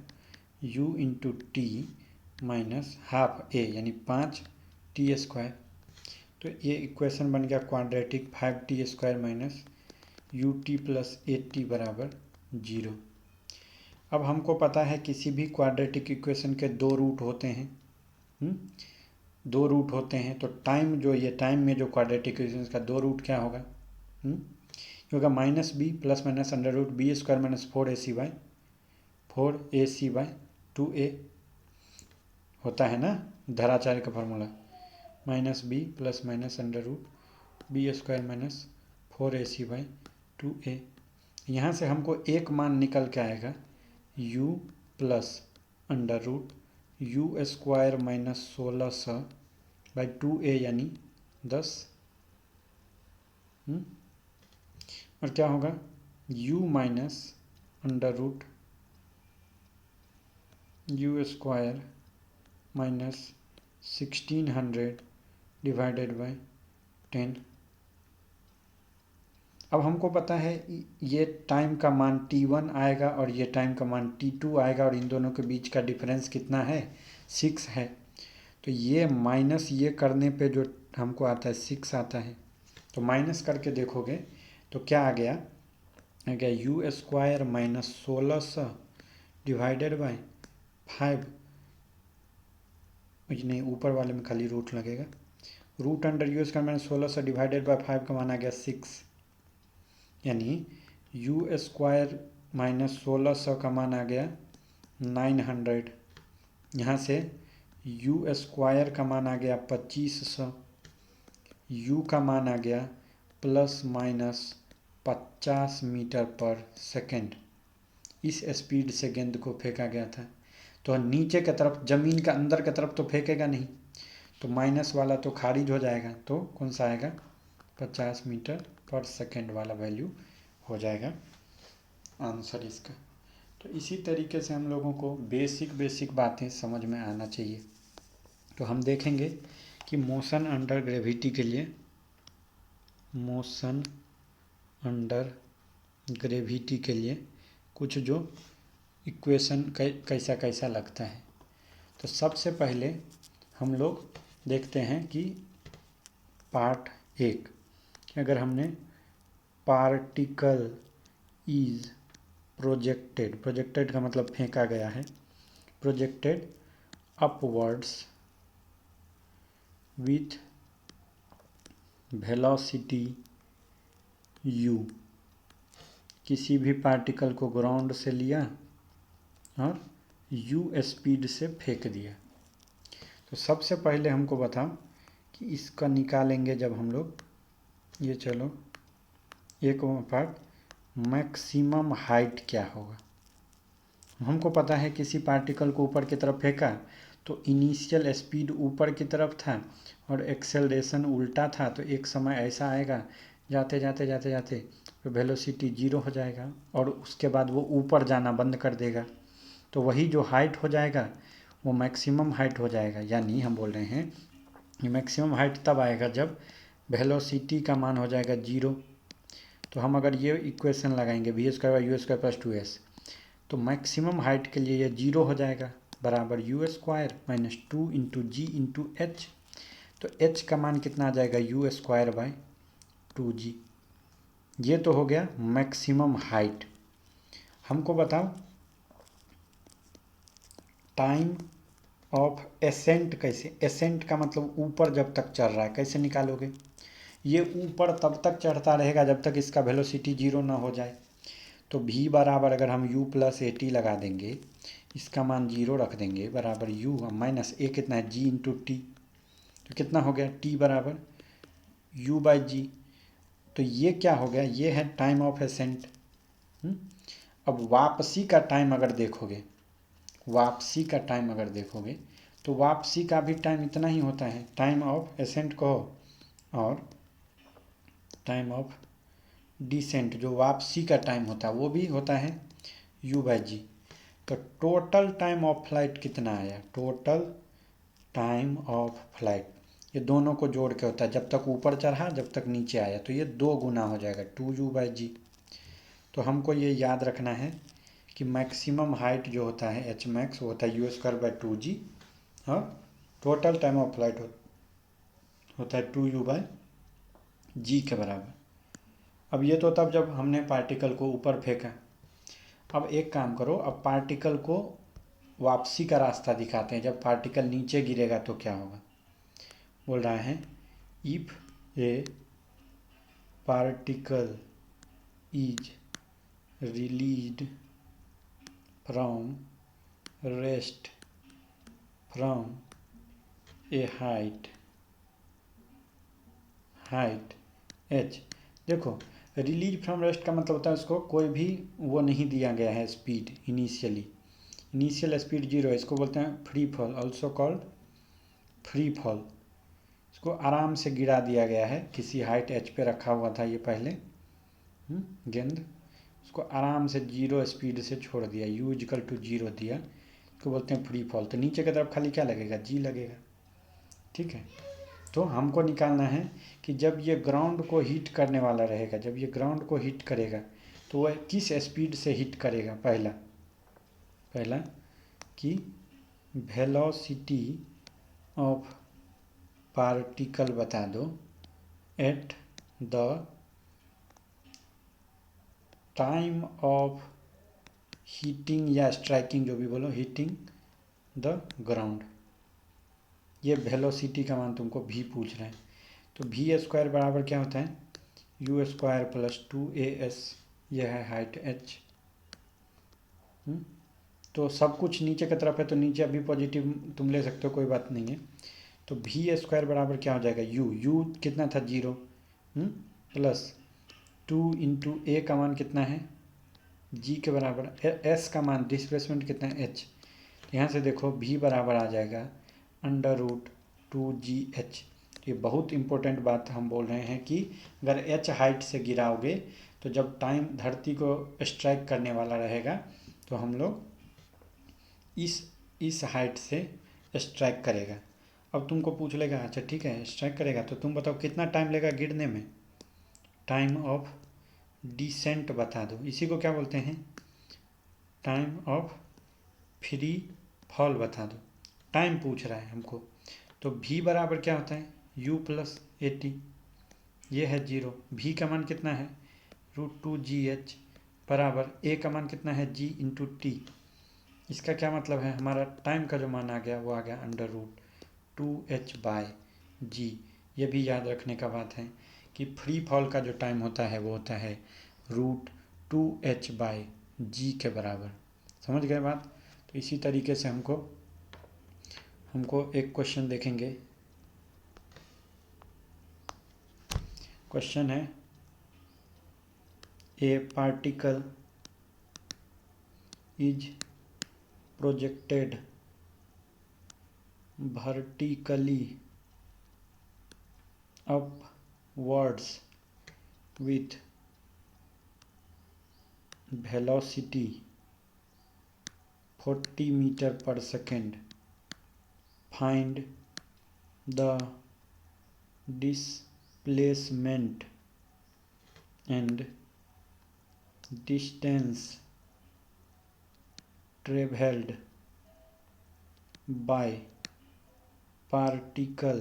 u into T minus half a यानी 5t स्क्वायर। तो ये इक्वेशन बन गया quadratic, 5t square minus ut plus 80 बराबर 0। अब हमको पता है किसी भी क्वाड्रेटिक इक्वेशन के दो रूट होते हैं, दो रूट होते हैं, तो टाइम जो ये टाइम में जो क्वाड्रेटिक इक्वेशन का दो रूट क्या होगा, होगा minus b plus minus under root b square minus 4ac by 2a होता है ना, धराचार्य का formula, minus b plus minus under root b square minus 4ac by 2a। यहाँ से हमको एक मान निकल के आएगा u plus under root u square minus 1600 by 2a यानी 10, और क्या होगा u minus under root u square minus 1600 divided by 10। अब हमको पता है ये टाइम का मान t1 आएगा और ये टाइम का मान t2 आएगा, और इन दोनों के बीच का डिफरेंस कितना है 6 है। तो ये माइनस ये करने पे जो हमको आता है 6 आता है, तो माइनस करके देखोगे तो क्या आ गया u square minus 1600 divided by 5, नहीं ऊपर वाले में खाली रूट लगेगा, root under u square minus 1600 divided by 5 का मान आ गया 6, यानी यू स्क्वायर माइनस 1600 का मान आ गया 900। यहाँ से यू स्क्वायर का मान आ गया 2500, यू का मान आ गया प्लस माइनस 50 मीटर पर सेकेंड। इस स्पीड से गेंद को फेंका गया था, तो नीचे की तरफ ज़मीन के अंदर की तरफ तो फेंकेगा नहीं, तो माइनस वाला तो खारिज हो जाएगा, तो कौन सा आएगा 50 मीटर पर सेकेंड वाला वैल्यू हो जाएगा आंसर इसका। तो इसी तरीके से हम लोगों को बेसिक बातें समझ में आना चाहिए। तो हम देखेंगे कि मोशन अंडर ग्रेविटी के लिए, मोशन अंडर ग्रेविटी के लिए कुछ जो इक्वेशन कैसा कैसा लगता है। तो सबसे पहले हम लोग देखते हैं कि पार्ट 1, अगर हमने पार्टिकल इज प्रोजेक्टेड का मतलब फेंका गया है, projected upwards with velocity u, किसी भी पार्टिकल को ग्राउंड से लिया और u स्पीड से फेंक दिया। तो सबसे पहले हमको बताओ कि इसका निकालेंगे जब हम लोग, ये चलो एक पार्ट, मैक्सिमम हाइट क्या होगा। हमको पता है किसी पार्टिकल को ऊपर की तरफ फेंका तो इनिशियल स्पीड ऊपर की तरफ था और एक्सेलरेशन उल्टा था, तो एक समय ऐसा आएगा जाते जाते जाते जाते तो वेलोसिटी 0 हो जाएगा और उसके बाद वो ऊपर जाना बंद कर देगा, तो वही जो हाइट हो जाएगा वो मैक्सिमम हाइट हो जाएगा। यानी हम बोल रहे हैं कि मैक्सिमम हाइट तब आएगा जब वेलोसिटी का मान हो जाएगा 0। तो हम अगर ये इक्वेशन लगाएंगे v square by u square plus 2s, तो मैक्सिमम हाइट के लिए ये 0 हो जाएगा, बराबर u square minus 2 into g into h. तो h का मान कितना आ जाएगा यू स्क्वायर बाई 2g। ये तो हो गया मैक्सिमम हाइट। हमको बताओ टाइम ऑफ एसेंट कैसे, एसेंट का मतलब ऊपर जब तक चढ़ रहा है, कैसे निकालोगे। ये ऊपर तब तक चढ़ता रहेगा जब तक इसका वेलोसिटी 0 ना हो जाए। तो v बराबर अगर हम u प्लस ए टी लगा देंगे, इसका मान 0 रख देंगे, बराबर u माइनस ए कितना है g इंटू टी, तो कितना हो गया t बराबर u बाई जी। तो ये क्या हो गया, ये है टाइम ऑफ एसेंट। अब वापसी का टाइम अगर देखोगे, वापसी का टाइम अगर देखोगे तो वापसी का भी टाइम इतना ही होता है, टाइम ऑफ एसेंट कहो, और टाइम ऑफ डिसेंट जो वापसी का टाइम होता है वो भी होता है u बाई जी। तो टोटल टाइम ऑफ फ्लाइट कितना आया, टोटल टाइम ऑफ फ्लाइट ये दोनों को जोड़ के होता है, जब तक ऊपर चढ़ा जब तक नीचे आया, तो ये 2 गुना हो जाएगा 2u बाई जी। तो हमको ये याद रखना है कि मैक्सिमम हाइट जो होता है एच मैक्स वो होता है u²/2g, और टोटल टाइम ऑफ फ्लाइट होता है 2u बाई जी के बराबर। अब ये तो तब जब हमने पार्टिकल को ऊपर फेंका। अब एक काम करो, अब पार्टिकल को वापसी का रास्ता दिखाते हैं, जब पार्टिकल नीचे गिरेगा तो क्या होगा। बोल रहा है if A particle is released from rest from A height h। देखो रिलीज फ्रॉम रेस्ट का मतलब होता है उसको कोई भी वो नहीं दिया गया है स्पीड, इनिशियल स्पीड 0 है, इसको बोलते हैं free fall, also called free fall. इसको आराम से गिरा दिया गया है, किसी हाइट h पे रखा हुआ था ये पहले गेंद, उसको आराम से 0 स्पीड से छोड़ दिया, u=0 दिया, इसको बोलते हैं फ्री फॉल। तो नीचे की तरफ खाली क्या लगेगा, g लगेगा, ठीक है। तो हमको निकालना है कि जब ये ग्राउंड को हिट करने वाला रहेगा, जब ये ग्राउंड को हिट करेगा तो वह किस स्पीड से हिट करेगा। पहला कि वेलोसिटी ऑफ पार्टिकल बता दो at the time of heating या स्ट्राइकिंग, जो भी बोलो, हीटिंग द ग्राउंड। ये वेलोसिटी का मान तुमको v पूछ रहे हैं, तो v² बराबर क्या होता है u² + 2as, यह है हाइट h। तो सब कुछ नीचे की तरफ है, तो नीचे अभी पॉजिटिव तुम ले सकते हो, कोई बात नहीं है। तो v² बराबर क्या हो जाएगा u कितना था 0, प्लस 2 इंटू ए का मान कितना है g के बराबर, s का मान डिस्प्लेसमेंट कितना है h। यहाँ से देखो v बराबर आ जाएगा √2gh। ये बहुत इम्पोर्टेंट बात हम बोल रहे हैं कि अगर h हाइट से गिराओगे तो जब टाइम धरती को स्ट्राइक करने वाला रहेगा तो हम लोग इस हाइट से स्ट्राइक करेगा। अब तुमको पूछ लेगा अच्छा ठीक है स्ट्राइक करेगा तो तुम बताओ कितना टाइम लेगा गिरने में, टाइम ऑफ डिसेंट बता दो, इसी को क्या बोलते हैं टाइम ऑफ फ्री फॉल बता दो। टाइम पूछ रहा है हमको, तो v बराबर क्या होता है u + at, ये है 0, v का मान कितना है √2gh, बराबर a का मान कितना है g इंटू टी। इसका क्या मतलब है, हमारा टाइम का जो मान आ गया वो आ गया √2h/g। ये भी याद रखने का बात है कि फ्री फॉल का जो टाइम होता है वो होता है √2h/g के बराबर। समझ गए बात। तो इसी तरीके से हमको एक क्वेश्चन देखेंगे। क्वेश्चन है ए particle is projected vertically upwards with velocity 40 meter per second. Find the displacement and distance traveled by particle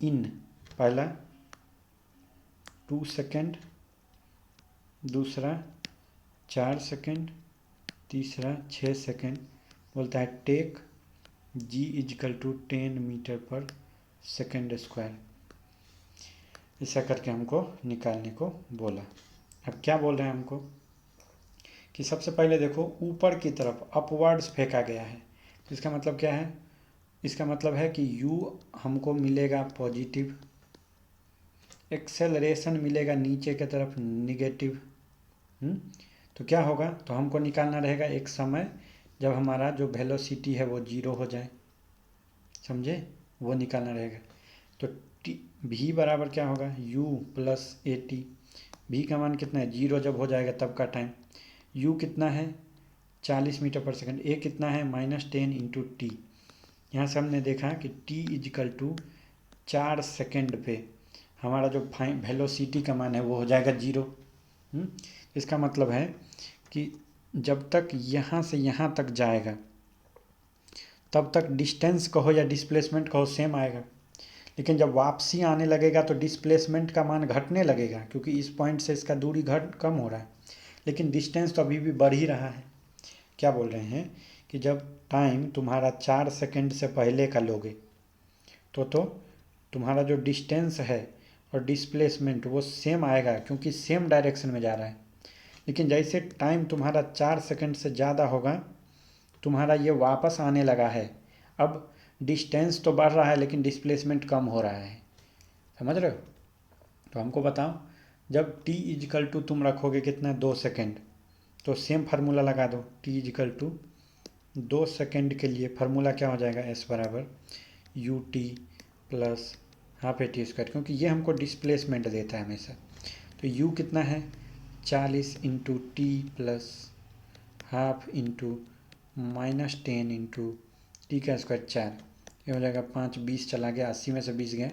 in, पहला 2 सेकेंड, दूसरा 4 सेकेंड, तीसरा 6 सेकेंड। बोलता है टेक g = 10 मीटर पर सेकेंड स्क्वायर। ऐसा करके हमको निकालने को बोला। अब क्या बोल रहे हैं हमको, कि सबसे पहले देखो ऊपर की तरफ अपवर्ड्स फेंका गया है, तो इसका मतलब क्या है, इसका मतलब है कि u हमको मिलेगा पॉजिटिव, एक्सेलरेशन मिलेगा नीचे की तरफ निगेटिव। तो क्या होगा, तो हमको निकालना रहेगा एक समय जब हमारा जो वेलोसिटी है वो 0 हो जाए, समझे, वो निकालना रहेगा। तो टी भी बराबर क्या होगा, u प्लस ए टी। भी का मान कितना है, 0 जब हो जाएगा तब का टाइम। u कितना है 40 मीटर पर सेकंड, ए कितना है -10 इंटू टी। यहाँ से हमने देखा कि t इजिकल टू 4 सेकेंड पे हमारा जो वेलोसिटी का मान है वो हो जाएगा 0। इसका मतलब है कि जब तक यहाँ से यहाँ तक जाएगा तब तक डिस्टेंस कहो या डिस्प्लेसमेंट कहो सेम आएगा, लेकिन जब वापसी आने लगेगा तो डिस्प्लेसमेंट का मान घटने लगेगा, क्योंकि इस पॉइंट से इसका दूरी कम हो रहा है, लेकिन डिस्टेंस तो अभी भी बढ़ ही रहा है। क्या बोल रहे हैं कि जब टाइम तुम्हारा 4 सेकेंड से पहले का लोगे तो तुम्हारा जो डिस्टेंस है और डिस्प्लेसमेंट वो सेम आएगा, क्योंकि सेम डायरेक्शन में जा रहा है। लेकिन जैसे टाइम तुम्हारा 4 सेकेंड से ज़्यादा होगा, तुम्हारा ये वापस आने लगा है, अब डिस्टेंस तो बढ़ रहा है लेकिन डिस्प्लेसमेंट कम हो रहा है, समझ रहे हो। तो हमको बताओ, जब t इजिकल टू तुम रखोगे कितना 2 सेकेंड, तो सेम फार्मूला लगा दो, t इजिकल टू 2 सेकेंड के लिए फार्मूला क्या हो जाएगा, s बराबर U T plus half A T square, क्योंकि ये हमको डिस्प्लेसमेंट देता है हमेशा। तो u कितना है 40 into T plus half into -10 into T का स्क्वायर 4, ये हो जाएगा 5, 20 चला गया, 80 में से 20 गया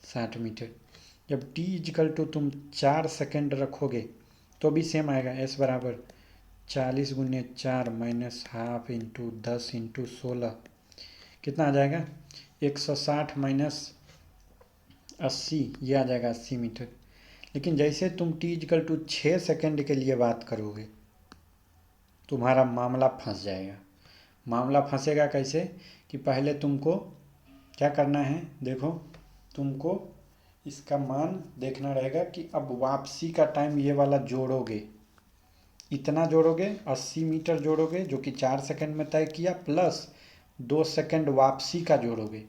60 मीटर। जब t इजिकल टू तुम 4 सेकेंड रखोगे तो भी सेम आएगा, s बराबर 40 गुने 4 माइनस हाफ इंटू 10 इंटू 16, कितना आ जाएगा 160 माइनस 80, ये आ जाएगा 80 मीटर। लेकिन जैसे तुम t इजिकल टू 6 सेकेंड के लिए बात करोगे तुम्हारा मामला फंस जाएगा। मामला फंसेगा कैसे, कि पहले तुमको क्या करना है, देखो तुमको इसका मान देखना रहेगा कि अब वापसी का टाइम ये वाला जोड़ोगे, इतना जोड़ोगे 80 मीटर जोड़ोगे जो कि 4 सेकंड में तय किया, प्लस 2 सेकंड वापसी का जोड़ोगे।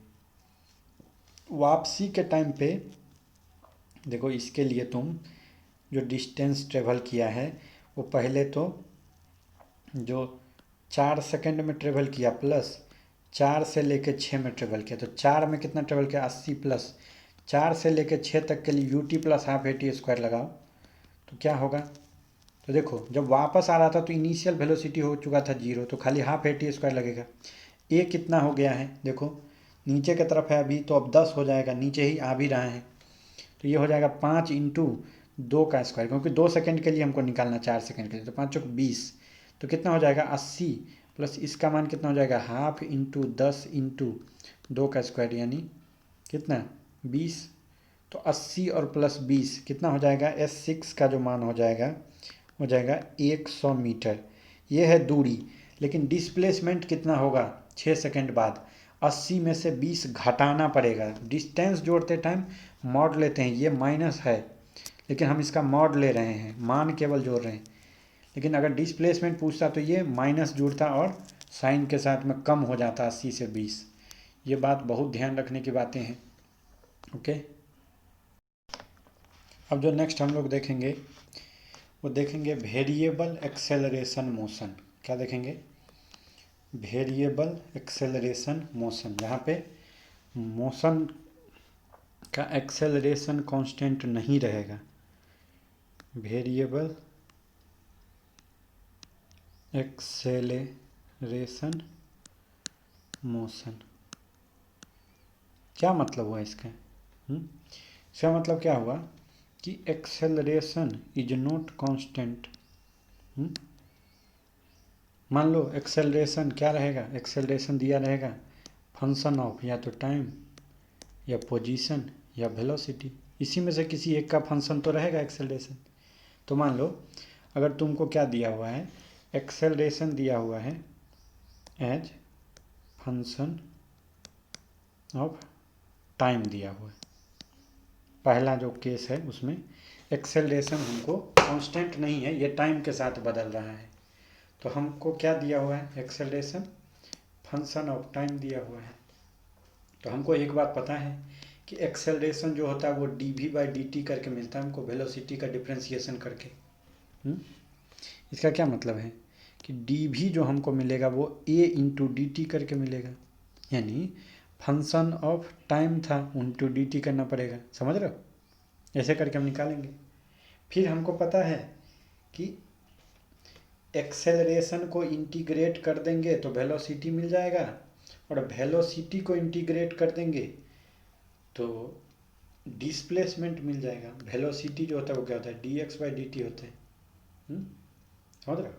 वापसी के टाइम पे देखो, इसके लिए तुम जो डिस्टेंस ट्रेवल किया है वो पहले तो जो 4 सेकंड में ट्रेवल किया प्लस 4 से लेके 6 में ट्रेवल किया, तो 4 में कितना ट्रेवल किया 80 प्लस 4 से लेके 6 तक के लिए ut plus half A T square लगाओ, तो क्या होगा, तो देखो जब वापस आ रहा था तो इनिशियल वेलोसिटी हो चुका था 0, तो खाली हाफ ए टी स्क्वायर लगेगा। ए कितना हो गया है, देखो नीचे की तरफ है अभी, तो अब 10 हो जाएगा, नीचे ही आ भी रहा है, तो ये हो जाएगा 5 इंटू 2 का स्क्वायर, क्योंकि 2 सेकंड के लिए हमको निकालना 4 सेकंड के लिए, तो 5 चौक 20, तो कितना हो जाएगा 80 प्लस इसका मान कितना हो जाएगा हाफ इंटू 10 इंटू 2 का स्क्वायर, यानी कितना 20, तो 80 और प्लस 20 कितना हो जाएगा, S6 का जो मान हो जाएगा 100 मीटर। ये है दूरी, लेकिन डिस्प्लेसमेंट कितना होगा 6 सेकंड बाद, 80 में से 20 घटाना पड़ेगा। डिस्टेंस जोड़ते टाइम मॉड लेते हैं, ये माइनस है लेकिन हम इसका मॉड ले रहे हैं, मान केवल जोड़ रहे हैं। लेकिन अगर डिस्प्लेसमेंट पूछता तो ये माइनस जुड़ता और साइन के साथ में कम हो जाता 80 से 20। ये बात बहुत ध्यान रखने की बातें हैं। ओके, अब जो नेक्स्ट हम लोग देखेंगे वो देखेंगे वेरिएबल एक्सेलरेशन मोशन। क्या देखेंगे, वेरिएबल एक्सेलरेशन मोशन। यहाँ पे मोशन का एक्सेलरेशन कांस्टेंट नहीं रहेगा, वेरिएबल एक्सेलरेशन मोशन। क्या मतलब हुआ इसका, इसका मतलब क्या हुआ कि एक्सेलरेशन इज नॉट कांस्टेंट। मान लो एक्सेलरेशन क्या रहेगा, एक्सेलरेशन दिया रहेगा फंक्शन ऑफ या तो टाइम या पोजीशन या वेलोसिटी, इसी में से किसी एक का फंक्शन तो रहेगा एक्सेलरेशन। तो मान लो अगर तुमको क्या दिया हुआ है, एक्सेलरेशन दिया हुआ है एज फंक्शन ऑफ टाइम दिया हुआ है, पहला जो केस है उसमें एक्सेलरेशन हमको कांस्टेंट नहीं है, ये टाइम के साथ बदल रहा है। तो हमको क्या दिया हुआ है, एक्सेलरेशन फंक्शन ऑफ टाइम दिया हुआ है। तो हमको एक बात पता है कि एक्सेलरेशन जो होता है वो dv/dt करके मिलता है हमको, वेलोसिटी का डिफ्रेंसिएशन करके। इसका क्या मतलब है कि dv जो हमको मिलेगा वो a इंटू dt करके मिलेगा, यानी फंक्शन ऑफ टाइम था इंटू dt करना पड़ेगा, समझ रहे हो? ऐसे करके हम निकालेंगे। फिर हमको पता है कि एक्सेलरेशन को इंटीग्रेट कर देंगे तो वेलोसिटी मिल जाएगा, और वेलोसिटी को इंटीग्रेट कर देंगे तो डिस्प्लेसमेंट मिल जाएगा। वेलोसिटी जो होता है वो क्या होता है, dx/dt होता है, समझ रहे हो?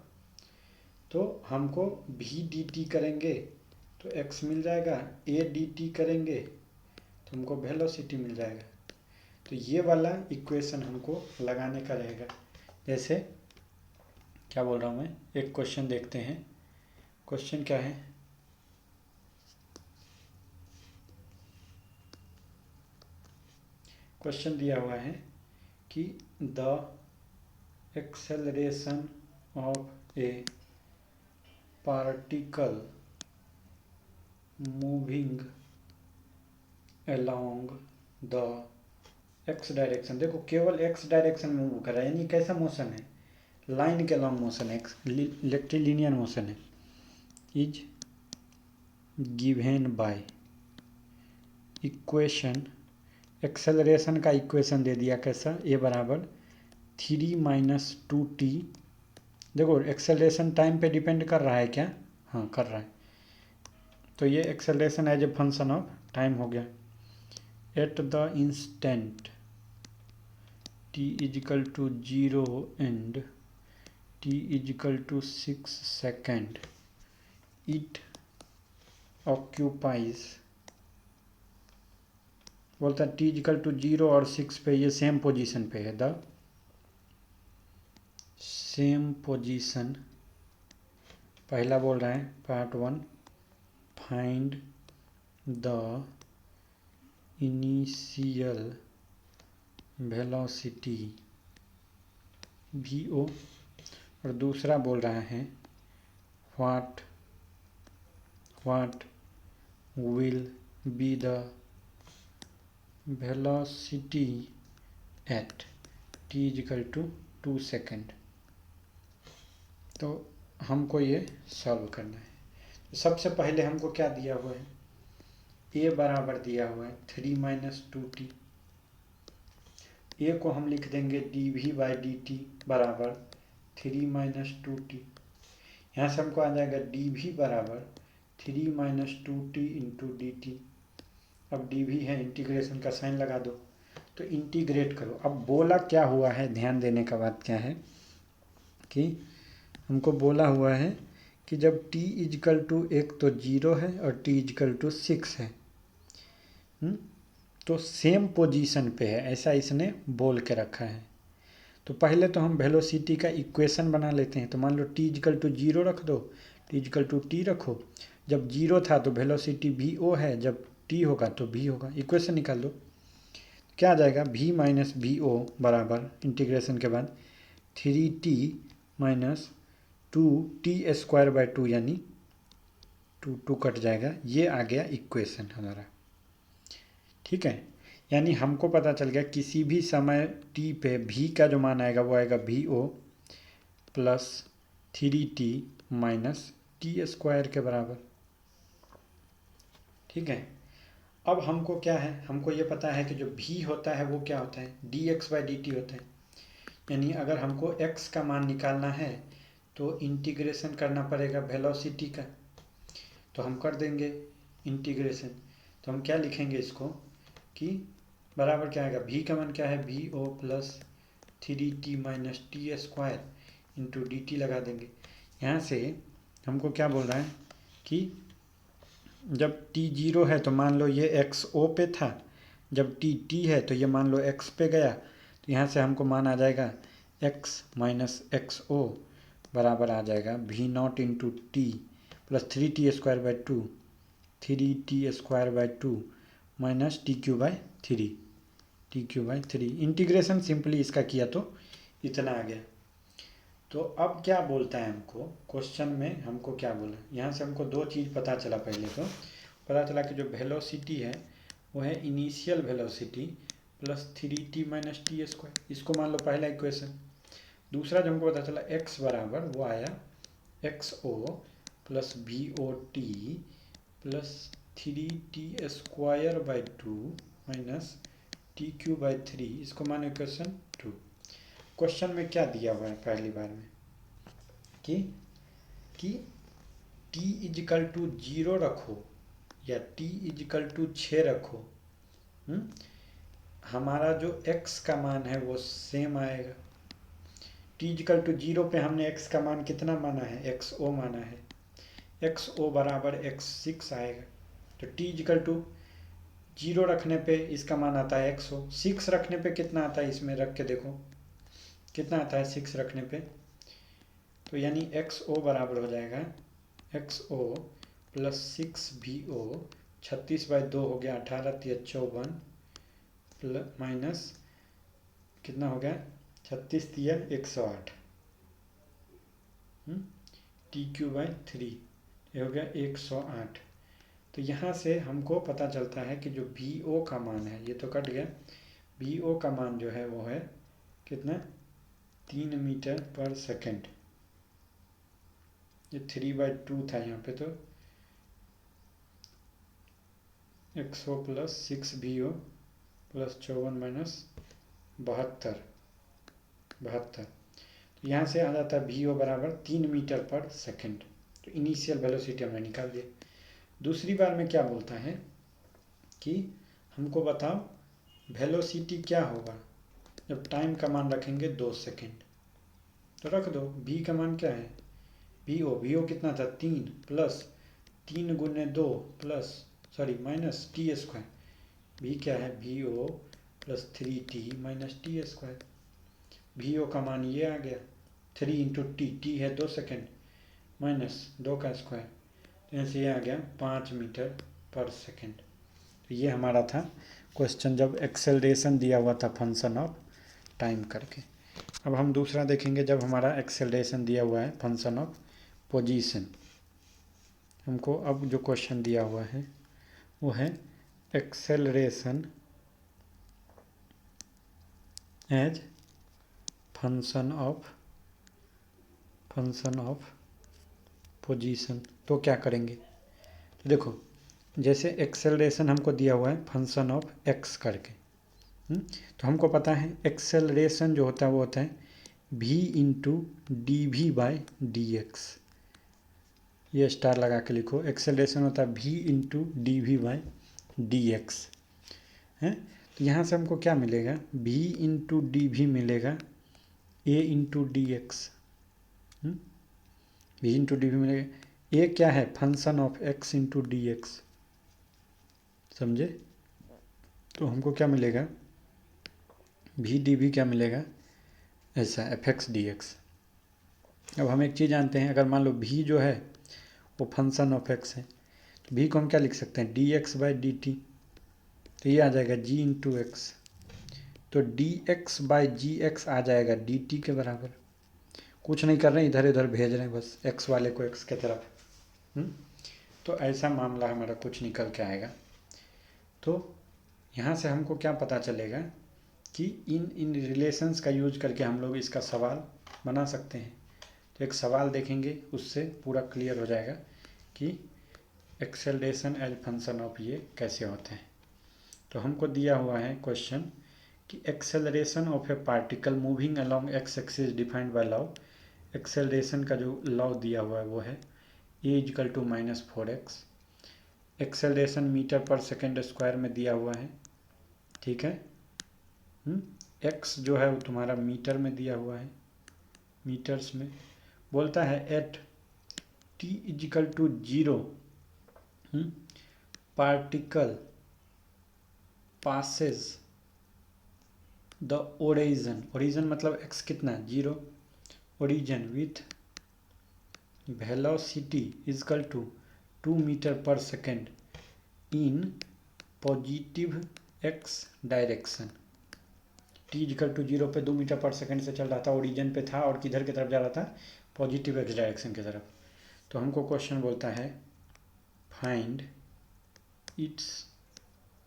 तो हमको v dt करेंगे तो x मिल जाएगा, a dt करेंगे तो हमको वेलोसिटी मिल जाएगा। तो ये वाला इक्वेशन हमको लगाने का रहेगा। जैसे क्या बोल रहा हूँ मैं, एक क्वेश्चन देखते हैं। क्वेश्चन क्या है, क्वेश्चन दिया हुआ है कि the acceleration of a particle moving along the x direction, देखो केवल एक्स डायरेक्शन में मूव कर रहा है, यानी कैसा मोशन है, लाइन के अलॉन्ग मोशन है, रेक्टिलिनियर मोशन है, is given by equation, acceleration का इक्वेशन दे दिया कैसा, ए बराबर 3 - 2t। देखो एक्सेलरेशन टाइम पे डिपेंड कर रहा है क्या, हाँ कर रहा है, तो ये acceleration as a function of time हो गया। At the instant t is equal to 0 and t is equal to 6 second it occupies, बोलता है t इजिकल टू 0 और 6 पे ये सेम पोजीशन पे है, द सेम पोजीशन। पहला बोल रहा है part 1, find the initial velocity vo, और दूसरा बोल रहा है what will be the velocity at t is equal to 2 second. तो हमको ये सॉल्व करना है। सबसे पहले हमको क्या दिया हुआ है, a बराबर दिया हुआ है 3 - 2t, a को हम लिख देंगे dv/dt बराबर 3 - 2t। यहाँ से हमको आ जाएगा dv बराबर 3 - 2t इंटू dt। अब dv है, इंटीग्रेशन का साइन लगा दो, तो इंटीग्रेट करो। अब बोला क्या हुआ है, ध्यान देने का बात क्या है कि हमको बोला हुआ है कि जब t इजिकल टू एक तो 0 है और t इजिकल टू 6 है, तो सेम पोजीशन पे है, ऐसा इसने बोल के रखा है। तो पहले तो हम वेलोसिटी का इक्वेशन बना लेते हैं। तो मान लो t इजिकल टू 0 रख दो, t इजिकल टू t रखो। जब 0 था तो वेलोसिटी vo है, जब t होगा तो v होगा। इक्वेशन निकाल दो, क्या आ जाएगा, v माइनस vo बराबर इंटीग्रेशन के बाद 3t माइनस 2t²/2, यानी 2 कट जाएगा। ये आ गया इक्वेशन हमारा, ठीक है। यानी हमको पता चल गया किसी भी समय t पे v का जो मान आएगा वो आएगा vo plus 3t minus t² के बराबर, ठीक है। अब हमको क्या है, हमको ये पता है कि जो v होता है वो क्या होता है, dx/dt होता है। यानी अगर हमको x का मान निकालना है तो इंटीग्रेशन करना पड़ेगा वेलोसिटी का, तो हम कर देंगे इंटीग्रेशन। तो हम क्या लिखेंगे इसको कि बराबर क्या आएगा, v का मान क्या है, vo plus 3t minus t² into dt लगा देंगे। यहाँ से हमको क्या बोल रहा है कि जब t 0 है तो मान लो ये xo पे था, जब t है तो ये मान लो x पे गया, तो यहाँ से हमको मान आ जाएगा x माइनस xo बराबर आ जाएगा v0 into T plus 3t²/2 3t²/2 minus t³ 3 integration simply इसका किया तो इतना आ गया। तो अब क्या बोलता है हमको क्वेश्चन में, हमको क्या बोला, यहाँ से हमको दो चीज़ पता चला। पहले तो पता चला कि जो वेलोसिटी है वो है initial velocity plus 3t minus T square, इसको मान लो पहला इक्वेशन। दूसरा जो हमको पता चला x बराबर वो आया xo plus vot plus 3t² by 2 minus tq/3, इसको मानो इक्वेशन 2। क्वेश्चन में क्या दिया हुआ है पहली बार में कि t इजिकल टू 0 रखो या t इजिकल टू 6 रखो, हमारा जो x का मान है वो सेम आएगा। t इजिकल टू 0 पे हमने x का मान कितना माना है, xo माना है, xo बराबर x6 आएगा। तो t इजिकल टू 0 रखने पे इसका मान आता है xo, 6 रखने पे कितना आता है, इसमें रख के देखो कितना आता है 6 रखने पे। तो यानी xo बराबर हो जाएगा xo प्लस 6 vo, 36/2 हो गया 18×3 = 54 माइनस कितना हो गया 36×3 = 108 tq/3, ये हो गया 108। तो यहाँ से हमको पता चलता है कि जो vo का मान है, ये तो कट गया, vo का मान जो है वो है कितना 3 मीटर पर सेकेंड। ये 3/2 था यहाँ पे, तो 100 प्लस 6 प्लस 54 माइनस 72। तो यहाँ से आ जाता है vo बराबर 3 मीटर पर सेकेंड। तो इनिशियल वेलोसिटी हमने निकाल दिया। दूसरी बार में क्या बोलता है कि हमको बताओ वेलोसिटी क्या होगा जब टाइम का मान रखेंगे 2 सेकेंड। तो रख दो, v का मान क्या है, vo कितना था 3 प्लस 3 गुने 2 प्लस माइनस t²। v क्या है vo plus 3t minus t²। vo का मान ये आ गया 3 इंटू टी है 2 सेकेंड माइनस 2 का स्क्वायर, तो यहाँ से ये आ गया 5 मीटर पर सेकेंड। तो ये हमारा था क्वेश्चन जब एक्सेलरेशन दिया हुआ था फंक्शन ऑफ टाइम करके। अब हम दूसरा देखेंगे जब हमारा एक्सेलरेशन दिया हुआ है फंक्शन ऑफ पोजीशन। हमको अब जो क्वेश्चन दिया हुआ है वो है acceleration as function of position. तो क्या करेंगे, तो देखो जैसे एक्सेलरेशन हमको दिया हुआ है फंक्शन ऑफ एक्स करके, तो हमको पता है एक्सेलरेशन जो होता है वो होता है v इंटू dv/dx। ये स्टार लगा के लिखो, एक्सेलरेशन होता है v इंटू dv/dx है। तो यहाँ से हमको क्या मिलेगा, v इंटू डी मिलेगा a into D x, v into D मिलेगा। a क्या है function of x into D x, समझे। तो हमको क्या मिलेगा v डी क्या मिलेगा ऐसा fx dx। अब हम एक चीज़ जानते हैं, अगर मान लो v जो है वो फंक्शन ऑफ x है तो v को हम क्या लिख सकते हैं dx/dt। तो ये आ जाएगा g इंटू एक्स, तो dx/gx आ जाएगा dt के बराबर। कुछ नहीं कर रहे हैं, इधर इधर भेज रहे हैं बस x वाले को x के तरफ। तो ऐसा मामला हमारा कुछ निकल के आएगा। तो यहाँ से हमको क्या पता चलेगा कि इन रिलेशंस का यूज करके हम लोग इसका सवाल बना सकते हैं। तो एक सवाल देखेंगे, उससे पूरा क्लियर हो जाएगा कि एक्सेलरेशन एज फंक्शन ऑफ ये कैसे होते हैं। तो हमको दिया हुआ है क्वेश्चन कि acceleration of a particle moving along x axis defined by law. Acceleration का जो लॉ दिया हुआ है वो है a = -4x। एक्सेलरेशन मीटर पर सेकेंड स्क्वायर में दिया हुआ है, ठीक है। x जो है वो तुम्हारा मीटर में दिया हुआ है, मीटर्स में। बोलता है at t = 0 particle passes the origin मतलब x कितना 0, ओरिजिन विथ वेलोसिटी = 2 मीटर पर second in positive x direction. T equal to 0 पे 2 मीटर पर सेकंड से चल रहा था, ओरिजिन पे था और किधर की तरफ जा रहा था, पॉजिटिव एक्स डायरेक्शन की तरफ। तो हमको क्वेश्चन बोलता है find its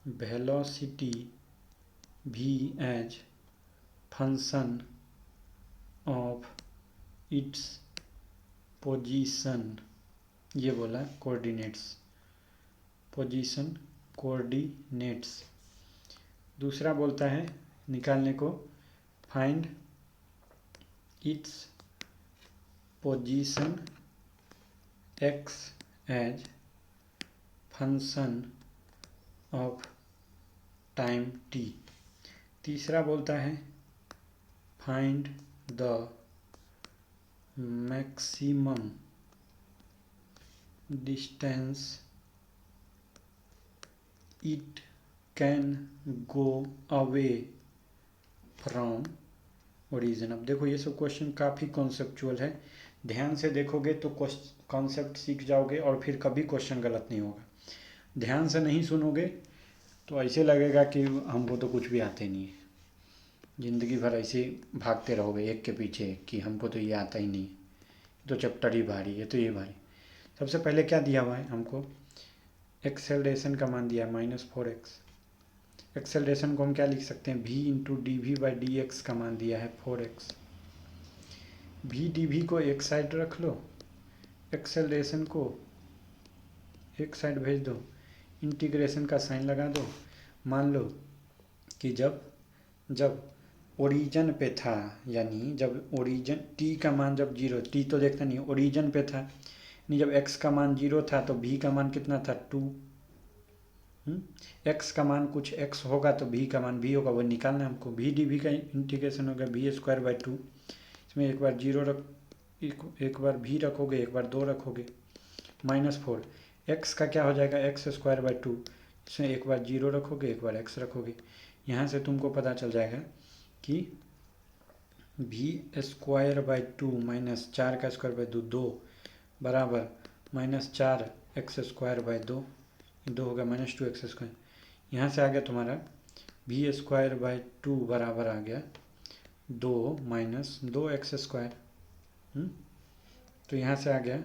velocity v as function of its position, ये बोला कोऑर्डिनेट्स, पोजीशन कोऑर्डिनेट्स। दूसरा बोलता है निकालने को find its position x as function of time t। तीसरा बोलता है find the maximum distance it can go away from origin. अब देखो ये सब क्वेश्चन काफ़ी कॉन्सेप्चुअल है, ध्यान से देखोगे तो कॉन्सेप्ट सीख जाओगे और फिर कभी क्वेश्चन गलत नहीं होगा। ध्यान से नहीं सुनोगे तो ऐसे लगेगा कि हमको तो कुछ भी आते नहीं है, ज़िंदगी भर ऐसे भागते रहोगे एक के पीछे कि हमको तो ये आता ही नहीं, तो चैप्टर ही भारी है, तो ये भारी। सबसे पहले क्या दिया हुआ है हमको, एक्सेलरेशन का मान दिया है -4x। एक्सेलरेशन को हम क्या लिख सकते हैं, v into d v by d x का मान दिया है 4x। v डी वी को एक साइड रख लो, एक्सेलरेशन को एक साइड भेज दो, इंटीग्रेशन का साइन लगा दो। मान लो कि जब ओरिजिन पे था, यानी जब ओरिजिन t का मान जब 0, t तो देखता नहीं, ओरिजिन पे था, यानी जब x का मान 0 था तो v का मान कितना था 2। x का मान कुछ x होगा तो v का मान v होगा, वो निकालना है हमको। v डी वी का इंटीग्रेशन होगा v²/2। इसमें एक बार 0 एक बार v रखोगे, एक बार 2 रखोगे, -4। x का क्या हो जाएगा x²/2, इसमें एक बार 0 रखोगे, एक बार x रखोगे। यहाँ से तुमको पता चल जाएगा कि v² बाई 2 -4 का स्क्वायर/2 2 बराबर -4x²/2, 2 होगा -2x²। यहाँ से आ गया तुम्हारा v²/2 बराबर आ गया 2 - 2x²। तो यहाँ से आ गया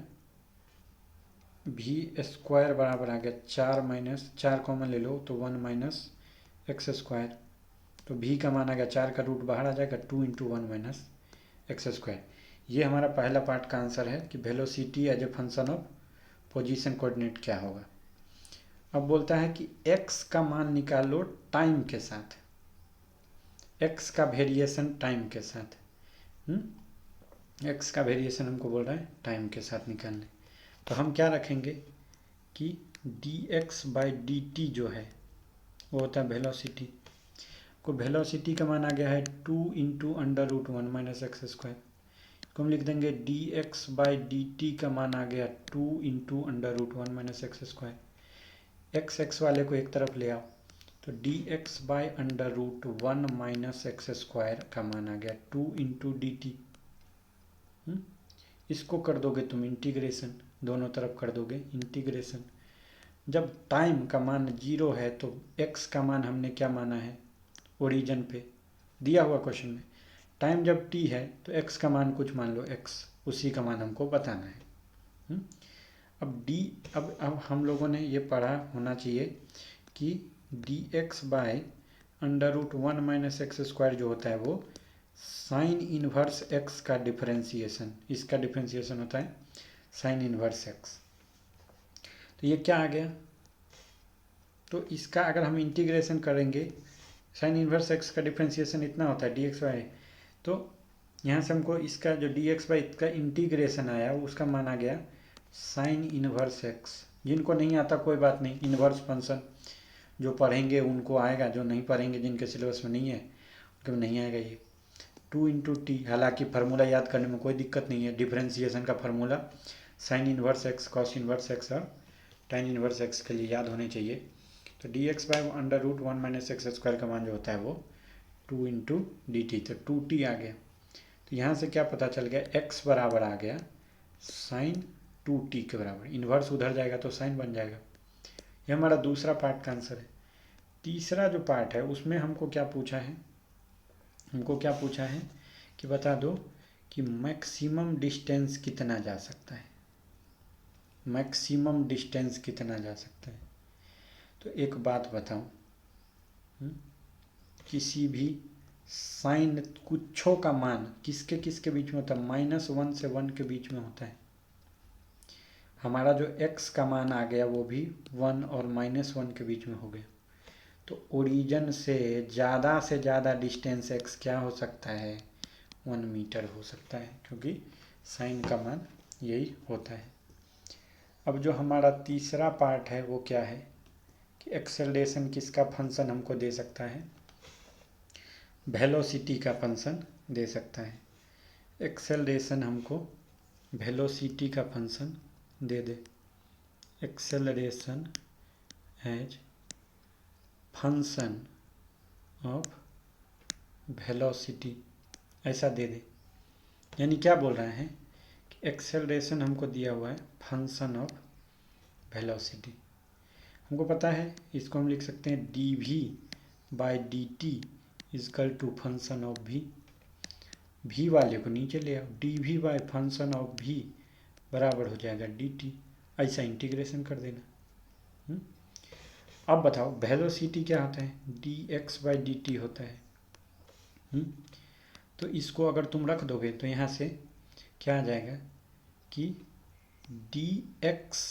v² बराबर आ गया 4 - 4 कॉमन ले लो तो 1 - x²। तो v का मान आ गया 4 का रूट बाहर आ जाएगा 2 × 1 - x²। ये हमारा पहला पार्ट का आंसर है कि velocity as a function of position coordinate क्या होगा। अब बोलता है कि x का मान निकालो टाइम के साथ, x का वेरिएशन टाइम के साथ। x का वेरिएशन हमको बोल रहा है टाइम के साथ निकालने। तो हम क्या रखेंगे कि dx/dt जो है वो होता है वेलोसिटी को, वेलोसिटी का मान आ गया है 2 × √1 - x²। को हम लिख देंगे dx/dt का मान आ गया 2 × √1 - x²। x वाले को एक तरफ ले आओ तो dx/√1 - x² का मान आ गया 2 × dt। इसको कर दोगे तुम इंटीग्रेशन, दोनों तरफ कर दोगे इंटीग्रेशन। जब टाइम का मान 0 है तो x का मान हमने क्या माना है, ओरिजिन पे दिया हुआ क्वेश्चन में। टाइम जब t है तो x का मान कुछ मान लो x, उसी का मान हमको बताना है। अब हम लोगों ने ये पढ़ा होना चाहिए कि dx/√1 - x² जो होता है वो साइन इनवर्स x का डिफरेंशिएशन, इसका डिफरेंशिएशन होता है साइन इनवर्स x। तो ये क्या आ गया, तो इसका अगर हम इंटीग्रेशन करेंगे, साइन इनवर्स x का डिफरेंशिएशन इतना होता है dx/, तो यहाँ से हमको इसका जो dx/, इसका इंटीग्रेशन आया उसका मान आ गया साइन इनवर्स x। जिनको नहीं आता कोई बात नहीं, इनवर्स फंक्शन जो पढ़ेंगे उनको आएगा, जो नहीं पढ़ेंगे जिनके सिलेबस में नहीं है उनको नहीं आएगा ये। 2 × t, हालांकि फार्मूला याद करने में कोई दिक्कत नहीं है, डिफरेंशिएशन का formula sine inverse x, cos inverse x और tan इनवर्स x के लिए याद होने चाहिए। तो dx/√1 - x² का मान जो होता है वो 2 × dt, तो 2t आ गया। तो यहाँ से क्या पता चल गया, x बराबर आ गया साइन 2t के बराबर, इन्वर्स उधर जाएगा तो साइन बन जाएगा। ये हमारा दूसरा पार्ट का आंसर है। तीसरा जो पार्ट है उसमें हमको क्या पूछा है, हमको क्या पूछा है कि बता दो कि मैक्सिमम डिस्टेंस कितना जा सकता है, मैक्सिमम डिस्टेंस कितना जा सकता है। तो एक बात बताऊं, किसी भी साइन कुछों का मान किसके किसके बीच में होता है, -1 से 1 के बीच में होता है। हमारा जो x का मान आ गया वो भी 1 और -1 के बीच में हो गया। तो ओरिजिन से ज़्यादा डिस्टेंस x क्या हो सकता है, 1 मीटर हो सकता है, क्योंकि साइन का मान यही होता है। अब जो हमारा तीसरा पार्ट है वो क्या है कि एक्सेलरेशन किसका फंक्शन हमको दे सकता है, वेलोसिटी का फंक्शन दे सकता है। एक्सेलरेशन हमको वेलोसिटी का फंक्शन दे दे, acceleration as function of velocity ऐसा दे दे। यानी क्या बोल रहे हैं कि एक्सेलरेशन हमको दिया हुआ है फंक्शन ऑफ वेलोसिटी। हमको पता है इसको हम लिख सकते हैं dv/dt equal to function of v। v वाले को नीचे ले आओ, dv by function of v बराबर हो जाएगा dt। ऐसा इंटीग्रेशन कर देना। अब बताओ वेलोसिटी क्या होता है, dx/dt होता है। तो इसको अगर तुम रख दोगे तो यहाँ से क्या आ जाएगा कि dx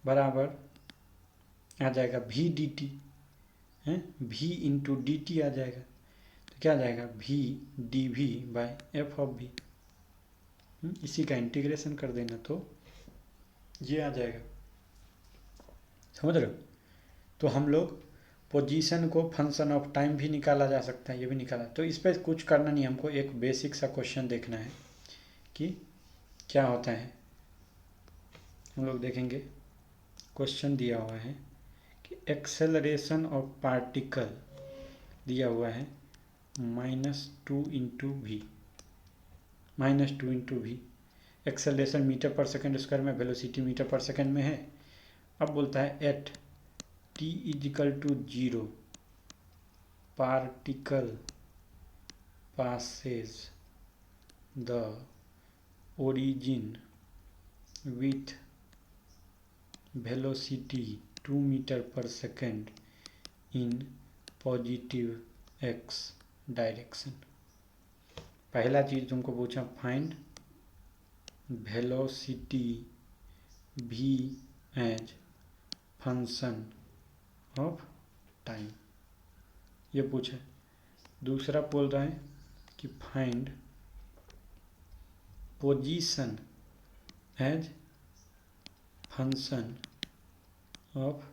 बराबर आ जाएगा v dt है, v इंटू डी टी आ जाएगा। तो क्या आ जाएगा v dv/f(v)। इसी का इंटीग्रेशन कर देना तो ये आ जाएगा, समझ रहे हो। तो हम लोग पोजीशन को फंक्शन ऑफ टाइम भी निकाला जा सकता है, ये भी निकाला। तो इस पर कुछ करना नहीं, हमको एक बेसिक सा क्वेश्चन देखना है कि क्या होता है। हम लोग देखेंगे क्वेश्चन दिया हुआ है कि एक्सेलरेशन ऑफ पार्टिकल दिया हुआ है -2 into v, -2 into v. Acceleration metre पर सेकेंड स्क्वायर में, वेलोसिटी मीटर पर सेकेंड में है। अब बोलता है at t is equal to 0 particle passes the origin with velocity 2 metre पर second in positive x direction. पहला चीज़ तुमको पूछा find velocity v as function of time, ये पूछा। दूसरा बोल रहा है कि find position as function of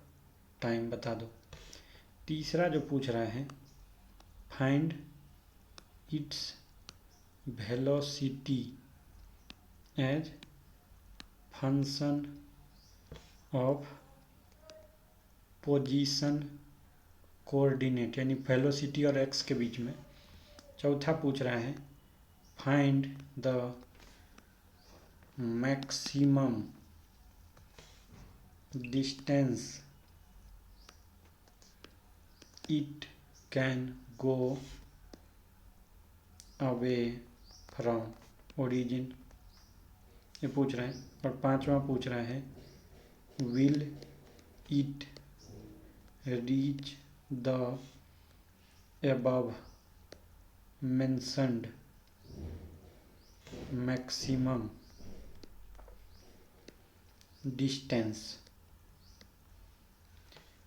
time, बता दो। तीसरा जो पूछ रहा है find its velocity as function of position coordinate, यानी वेलोसिटी और एक्स के बीच में। चौथा पूछ रहा है find the maximum distance it can go away from origin, ये पूछ रहा है। और पांचवा पूछ रहा है will it reach the above mentioned maximum distance।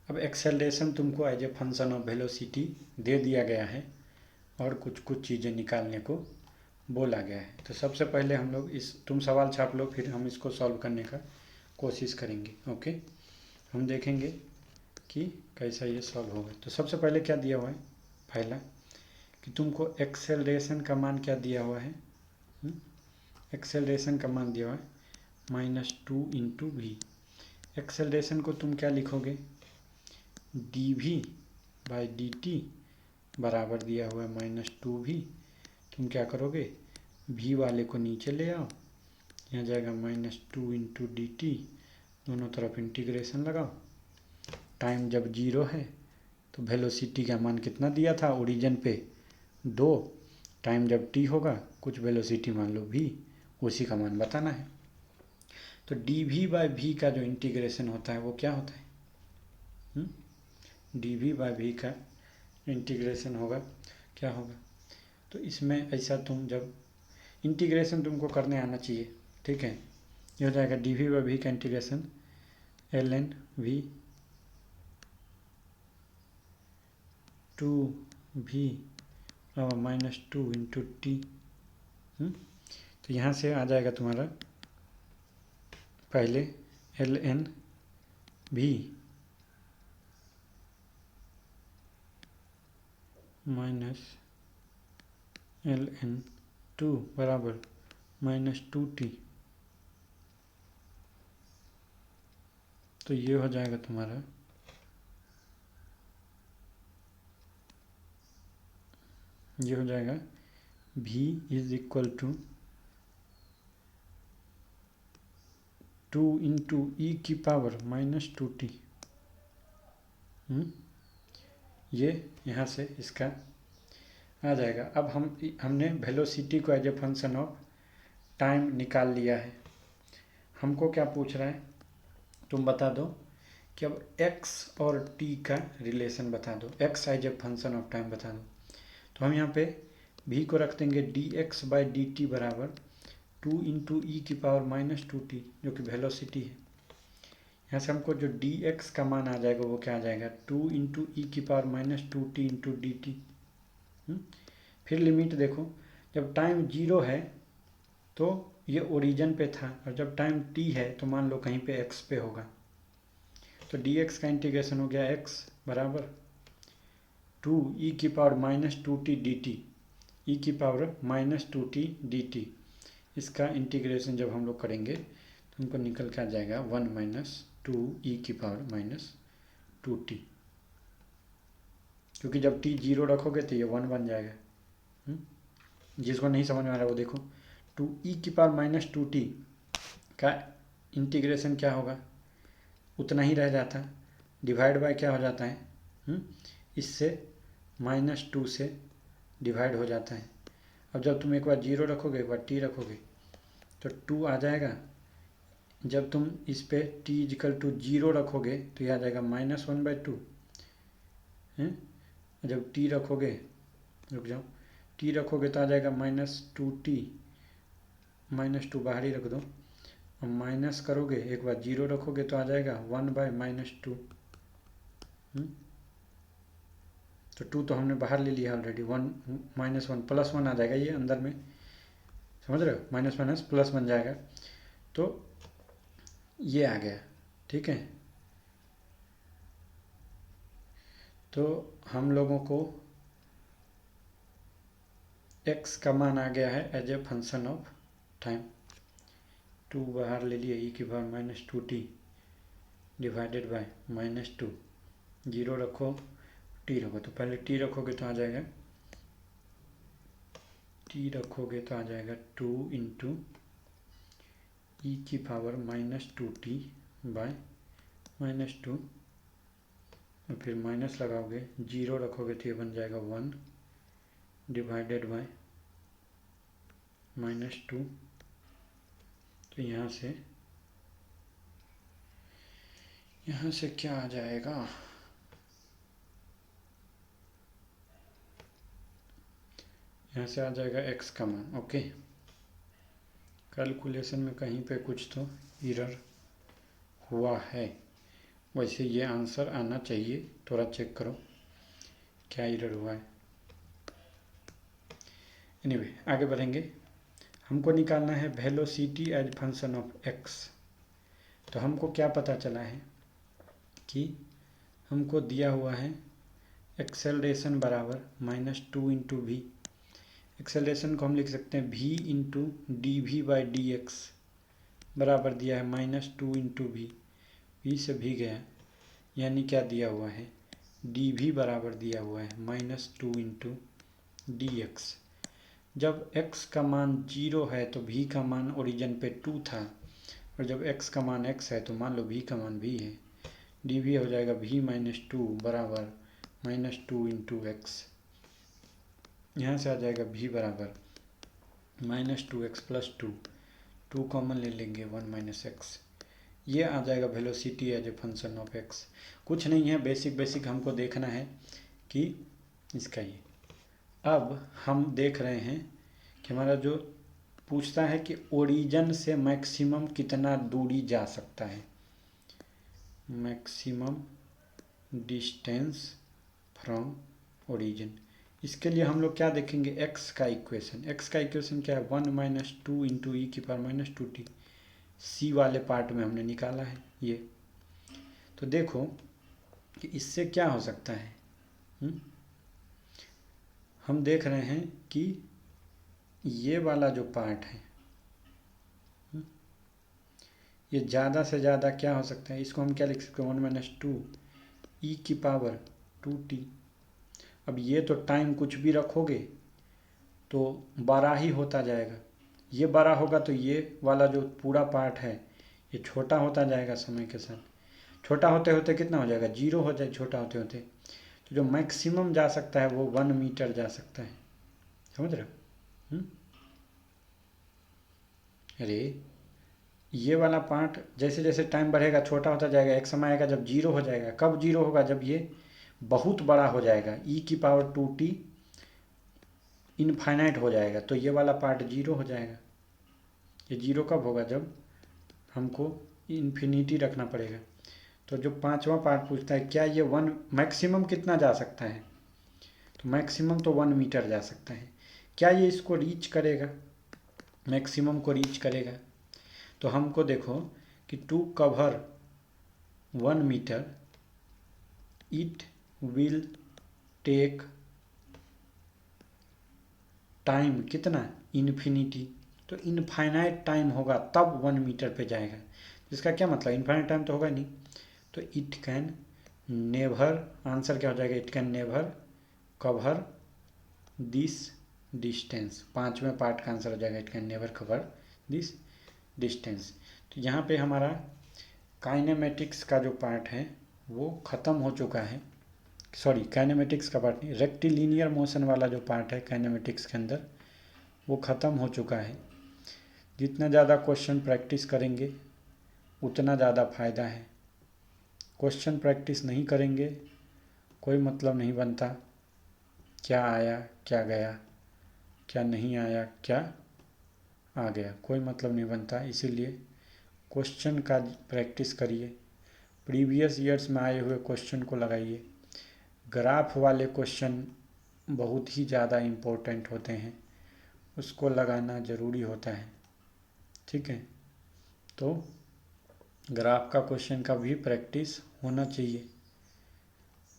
अब एक्सेलरेशन तुमको as a function of velocity दे दिया गया है और कुछ कुछ चीज़ें निकालने को बोला गया है। तो सबसे पहले हम लोग तुम सवाल छाप लो, फिर हम इसको सॉल्व करने का कोशिश करेंगे। ओके, हम देखेंगे कि कैसा ये सॉल्व होगा। तो सबसे पहले क्या दिया हुआ है, पहला कि तुमको एक्सेलरेशन का मान क्या दिया हुआ है, एक्सेलरेशन का मान दिया हुआ है -2 इंटू वी। एक्सेलरेशन को तुम क्या लिखोगे, dv/dt बराबर दिया हुआ है -2v। तुम क्या करोगे, v वाले को नीचे ले आओ, यहाँ जाएगा -2 इंटू डी टी, दोनों तरफ इंटीग्रेशन लगाओ। टाइम जब 0 है तो वेलोसिटी का मान कितना दिया था ओरिजिन पे, दो टाइम जब टी होगा कुछ वेलोसिटी मान लो v, उसी का मान बताना है। तो dv/v का जो इंटीग्रेशन होता है वो क्या होता है, dv/v का इंटीग्रेशन होगा क्या होगा। तो इसमें ऐसा तुम जब इंटीग्रेशन तुमको करने आना चाहिए, ठीक है। ये हो जाएगा dv/v का integration ln v to v -2 into T. तो यहाँ से आ जाएगा तुम्हारा पहले ln v माइनस ln 2 बराबर -2t। तो ये हो जाएगा तुम्हारा ये हो जाएगा v is equal to 2 into e की पावर -2t। ये यहाँ से इसका आ जाएगा। अब हमने वेलोसिटी को as a function of time निकाल लिया है। हमको क्या पूछ रहा है, तुम बता दो कि अब x और t का रिलेशन बता दो, x as a function of time बता दो। तो हम यहाँ पे v को रख देंगे dx/dt बराबर 2 इंटू ई की पावर -2t, जो कि वेलोसिटी है। यहाँ से हमको जो dx का मान आ जाएगा वो क्या आ जाएगा, 2 इंटू ई की पावर -2t इंटू dt। फिर लिमिट देखो, जब टाइम 0 है तो ये ओरिजिन पे था, और जब टाइम t है तो मान लो कहीं पे x पे होगा। तो dx का इंटीग्रेशन हो गया x बराबर 2 ई की पावर -2t dt, ई की पावर -2t dt। इसका इंटीग्रेशन जब हम लोग करेंगे तो हमको निकल के आ जाएगा 1 - 2 ई की पावर -2t, क्योंकि जब t 0 रखोगे तो ये 1 बन जाएगा। जिसको नहीं समझ में आ रहा वो देखो, 2 ई की पावर -2t का इंटीग्रेशन क्या होगा, उतना ही रह जाता, डिवाइड बाय क्या हो जाता है, इससे -2 से डिवाइड हो जाता है। अब जब तुम एक बार 0 रखोगे एक बार t रखोगे तो 2 आ जाएगा। जब तुम इस पे t = 0 रखोगे तो ये आ जाएगा -1/2। जब t रखोगे, रुक जाओ, t रखोगे तो आ जाएगा -2t, -2 बाहर ही रख दो, और माइनस करोगे एक बार 0 रखोगे तो आ जाएगा 1/-2। तो 2 तो हमने बाहर ले लिया ऑलरेडी, 1 -1 +1 आ जाएगा, ये अंदर में समझ रहे हो, माइनस माइनस प्लस बन जाएगा। तो ये आ गया, ठीक है। तो हम लोगों को x का मान आ गया है as a function of time. 2 बाहर ले लिए, ई की पावर -2t डिवाइडेड बाय -2, 0 रखो t रखो, तो पहले t रखोगे तो आ जाएगा, t रखोगे तो आ जाएगा 2 इंटू ई की पावर -2t बाय -2, और फिर माइनस लगाओगे, 0 रखोगे तो ये बन जाएगा 1 डिवाइडेड बाय -2। तो यहाँ से क्या आ जाएगा, यहाँ से आ जाएगा x का मान। ओके, कैलकुलेशन में कहीं पे कुछ तो एरर हुआ है, वैसे ये आंसर आना चाहिए, थोड़ा चेक करो क्या एरर हुआ है। एनीवे आगे बढ़ेंगे। हमको निकालना है velocity as function of x। तो हमको क्या पता चला है कि हमको दिया हुआ है एक्सेलरेशन बराबर -2 इंटू वी। एक्सेलरेशन को हम लिख सकते हैं v इंटू dv/dx बराबर दिया है -2 इंटू वी, वी से भी गया, यानी क्या दिया हुआ है, dv बराबर दिया हुआ है -2 इंटू dx। जब x का मान 0 है तो v का मान ओरिजिन पे 2 था, और जब x का मान x है तो मान लो v का मान v है, dv हो जाएगा v - 2 बराबर -2 इंटू x। यहाँ से आ जाएगा v बराबर -2x + 2, 2 कॉमन ले लेंगे 1 - x, ये आ जाएगा velocity as a function of x। कुछ नहीं है, बेसिक हमको देखना है कि इसका ये। अब हम देख रहे हैं कि हमारा जो पूछता है कि ओरिजिन से मैक्सिमम कितना दूरी जा सकता है, मैक्सिमम डिस्टेंस फ्रॉम ओरिजिन। इसके लिए हम लोग क्या देखेंगे, x का इक्वेशन क्या है, 1 - 2 × e⁻² -2t, c वाले पार्ट में हमने निकाला है ये। तो देखो कि इससे क्या हो सकता है, हम देख रहे हैं कि ये वाला जो पार्ट है ये ज़्यादा से ज़्यादा क्या हो सकता है, इसको हम क्या लिख सकते हैं, 1 - 2 e⁻²t। अब ये तो टाइम कुछ भी रखोगे तो बड़ा ही होता जाएगा, ये बड़ा होगा तो ये वाला जो पूरा पार्ट है ये छोटा होता जाएगा समय के साथ। छोटा होते होते कितना हो जाएगा, 0 हो जाए छोटा होते होते। तो जो मैक्सिमम जा सकता है वो 1 मीटर जा सकता है, समझ रहे हो। अरे ये वाला पार्ट जैसे जैसे टाइम बढ़ेगा छोटा होता जाएगा, एक समय आएगा जब 0 हो जाएगा। कब 0 होगा, जब ये बहुत बड़ा हो जाएगा, e⁻²t इनफाइनाइट हो जाएगा, तो ये वाला पार्ट 0 हो जाएगा। ये 0 कब होगा, जब हमको इन्फिनिटी रखना पड़ेगा। तो जो 5वां पार्ट पूछता है क्या ये 1 मैक्सिमम कितना जा सकता है, तो मैक्सिमम तो 1 मीटर जा सकता है। क्या ये इसको रीच करेगा, मैक्सिमम को रीच करेगा। तो हमको देखो कि to cover 1 metre it will take time कितना, इन्फिनिटी। तो इनफाइनाइट टाइम होगा तब 1 मीटर पे जाएगा। इसका क्या मतलब, इनफाइनाइट टाइम तो होगा नहीं। तो इट कैन नेवर, आंसर क्या हो जाएगा, it can never cover this distance. 5वें पार्ट का आंसर हो जाएगा it can never cover this distance. तो यहाँ पे हमारा काइनेमेटिक्स का जो पार्ट है वो ख़त्म हो चुका है। सॉरी, काइनेमेटिक्स का पार्ट नहीं, रेक्टिलिनियर मोशन वाला जो पार्ट है काइनेमेटिक्स के अंदर वो ख़त्म हो चुका है। जितना ज़्यादा क्वेश्चन प्रैक्टिस करेंगे उतना ज़्यादा फ़ायदा है। क्वेश्चन प्रैक्टिस नहीं करेंगे कोई मतलब नहीं बनता, क्या आया क्या गया, क्या नहीं आया क्या आ गया, कोई मतलब नहीं बनता। इसीलिए क्वेश्चन का प्रैक्टिस करिए, प्रीवियस ईयर्स में आए हुए क्वेश्चन को लगाइए। ग्राफ वाले क्वेश्चन बहुत ही ज़्यादा इम्पोर्टेंट होते हैं, उसको लगाना ज़रूरी होता है, ठीक है। तो ग्राफ का क्वेश्चन का भी प्रैक्टिस होना चाहिए।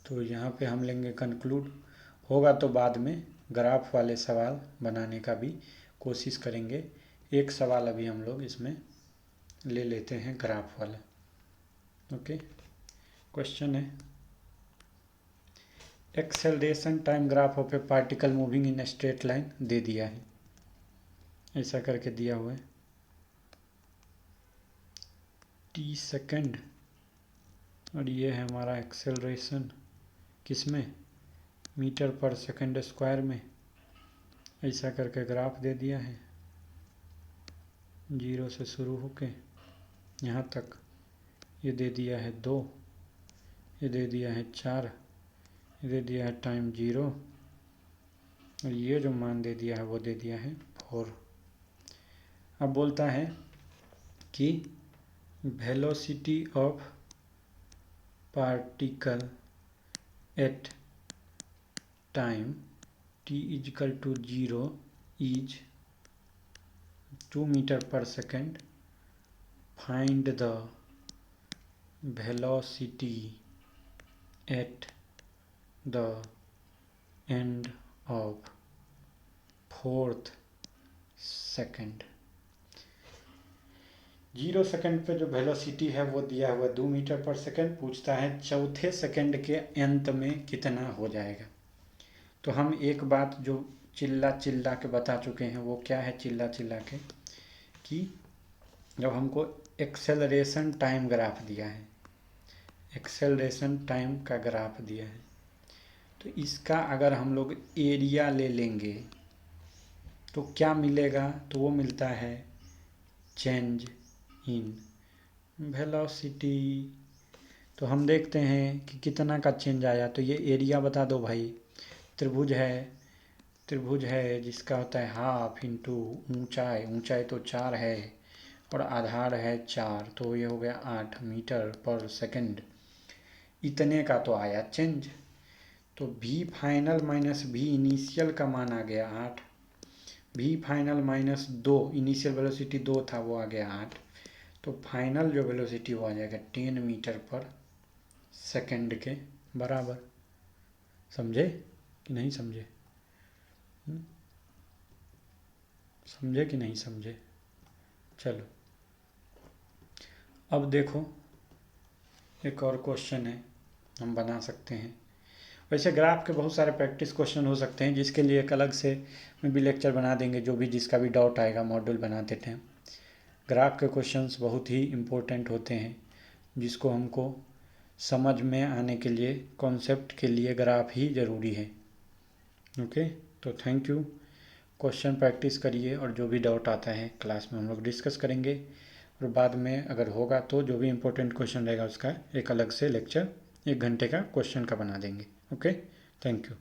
तो यहाँ पे हम लेंगे कंक्लूड, होगा तो बाद में ग्राफ वाले सवाल बनाने का भी कोशिश करेंगे। एक सवाल अभी हम लोग इसमें ले लेते हैं ग्राफ वाला। ओके, क्वेश्चन है acceleration time graph of a particle moving in straight line दे दिया है, ऐसा करके दिया हुआ है t सेकेंड, और ये है हमारा एक्सेलरेशन किसमें, मीटर पर सेकेंड स्क्वायर में। ऐसा करके ग्राफ दे दिया है 0 से शुरू होके यहाँ तक। ये दे दिया है 2, ये दे दिया है 4, ये दे दिया है टाइम 0, और ये जो मान दे दिया है वो दे दिया है 4। अब बोलता है कि velocity of particle at time t = 0 is 2 metre पर second, find the velocity at the end of 4th second. 0 second पे जो वेलोसिटी है वो दिया हुआ 2 मीटर पर सेकेंड, पूछता है चौथे सेकेंड के अंत में कितना हो जाएगा। तो हम एक बात जो चिल्ला चिल्ला के बता चुके हैं वो क्या है, चिल्ला चिल्ला के, कि जब हमको एक्सेलरेशन टाइम ग्राफ दिया है, एक्सेलरेशन टाइम का ग्राफ दिया है, तो इसका अगर हम लोग एरिया ले लेंगे तो क्या मिलेगा, तो वो मिलता है चेंज इन वेलोसिटी। तो हम देखते हैं कि कितना का चेंज आया। तो ये एरिया बता दो भाई। त्रिभुज है जिसका होता है हाफ इंटू ऊंचाई तो 4 है और आधार है 4, तो ये हो गया 8 मीटर पर सेकंड। इतने का तो आया चेंज। तो v final minus v initial का मान आ गया 8, v final minus 2, initial velocity 2 था वो आ गया 8, तो फाइनल जो वेलोसिटी वो आ जाएगा 10 मीटर पर सेकंड के बराबर। समझे कि नहीं समझे? समझे कि नहीं समझे? चलो अब देखो, एक और क्वेश्चन है हम बना सकते हैं। वैसे ग्राफ के बहुत सारे प्रैक्टिस क्वेश्चन हो सकते हैं, जिसके लिए एक अलग से मैं भी लेक्चर बना देंगे, जो भी जिसका भी डाउट आएगा मॉड्यूल बना देते हैं। ग्राफ के क्वेश्चंस बहुत ही इम्पोर्टेंट होते हैं, जिसको हमको समझ में आने के लिए, कॉन्सेप्ट के लिए ग्राफ ही ज़रूरी है। ओके, तो थैंक यू। क्वेश्चन प्रैक्टिस करिए और जो भी डाउट आता है क्लास में हम लोग डिस्कस करेंगे, और बाद में अगर होगा तो जो भी इम्पोर्टेंट क्वेश्चन रहेगा उसका एक अलग से लेक्चर 1 घंटे का क्वेश्चन का बना देंगे। Okay, thank you.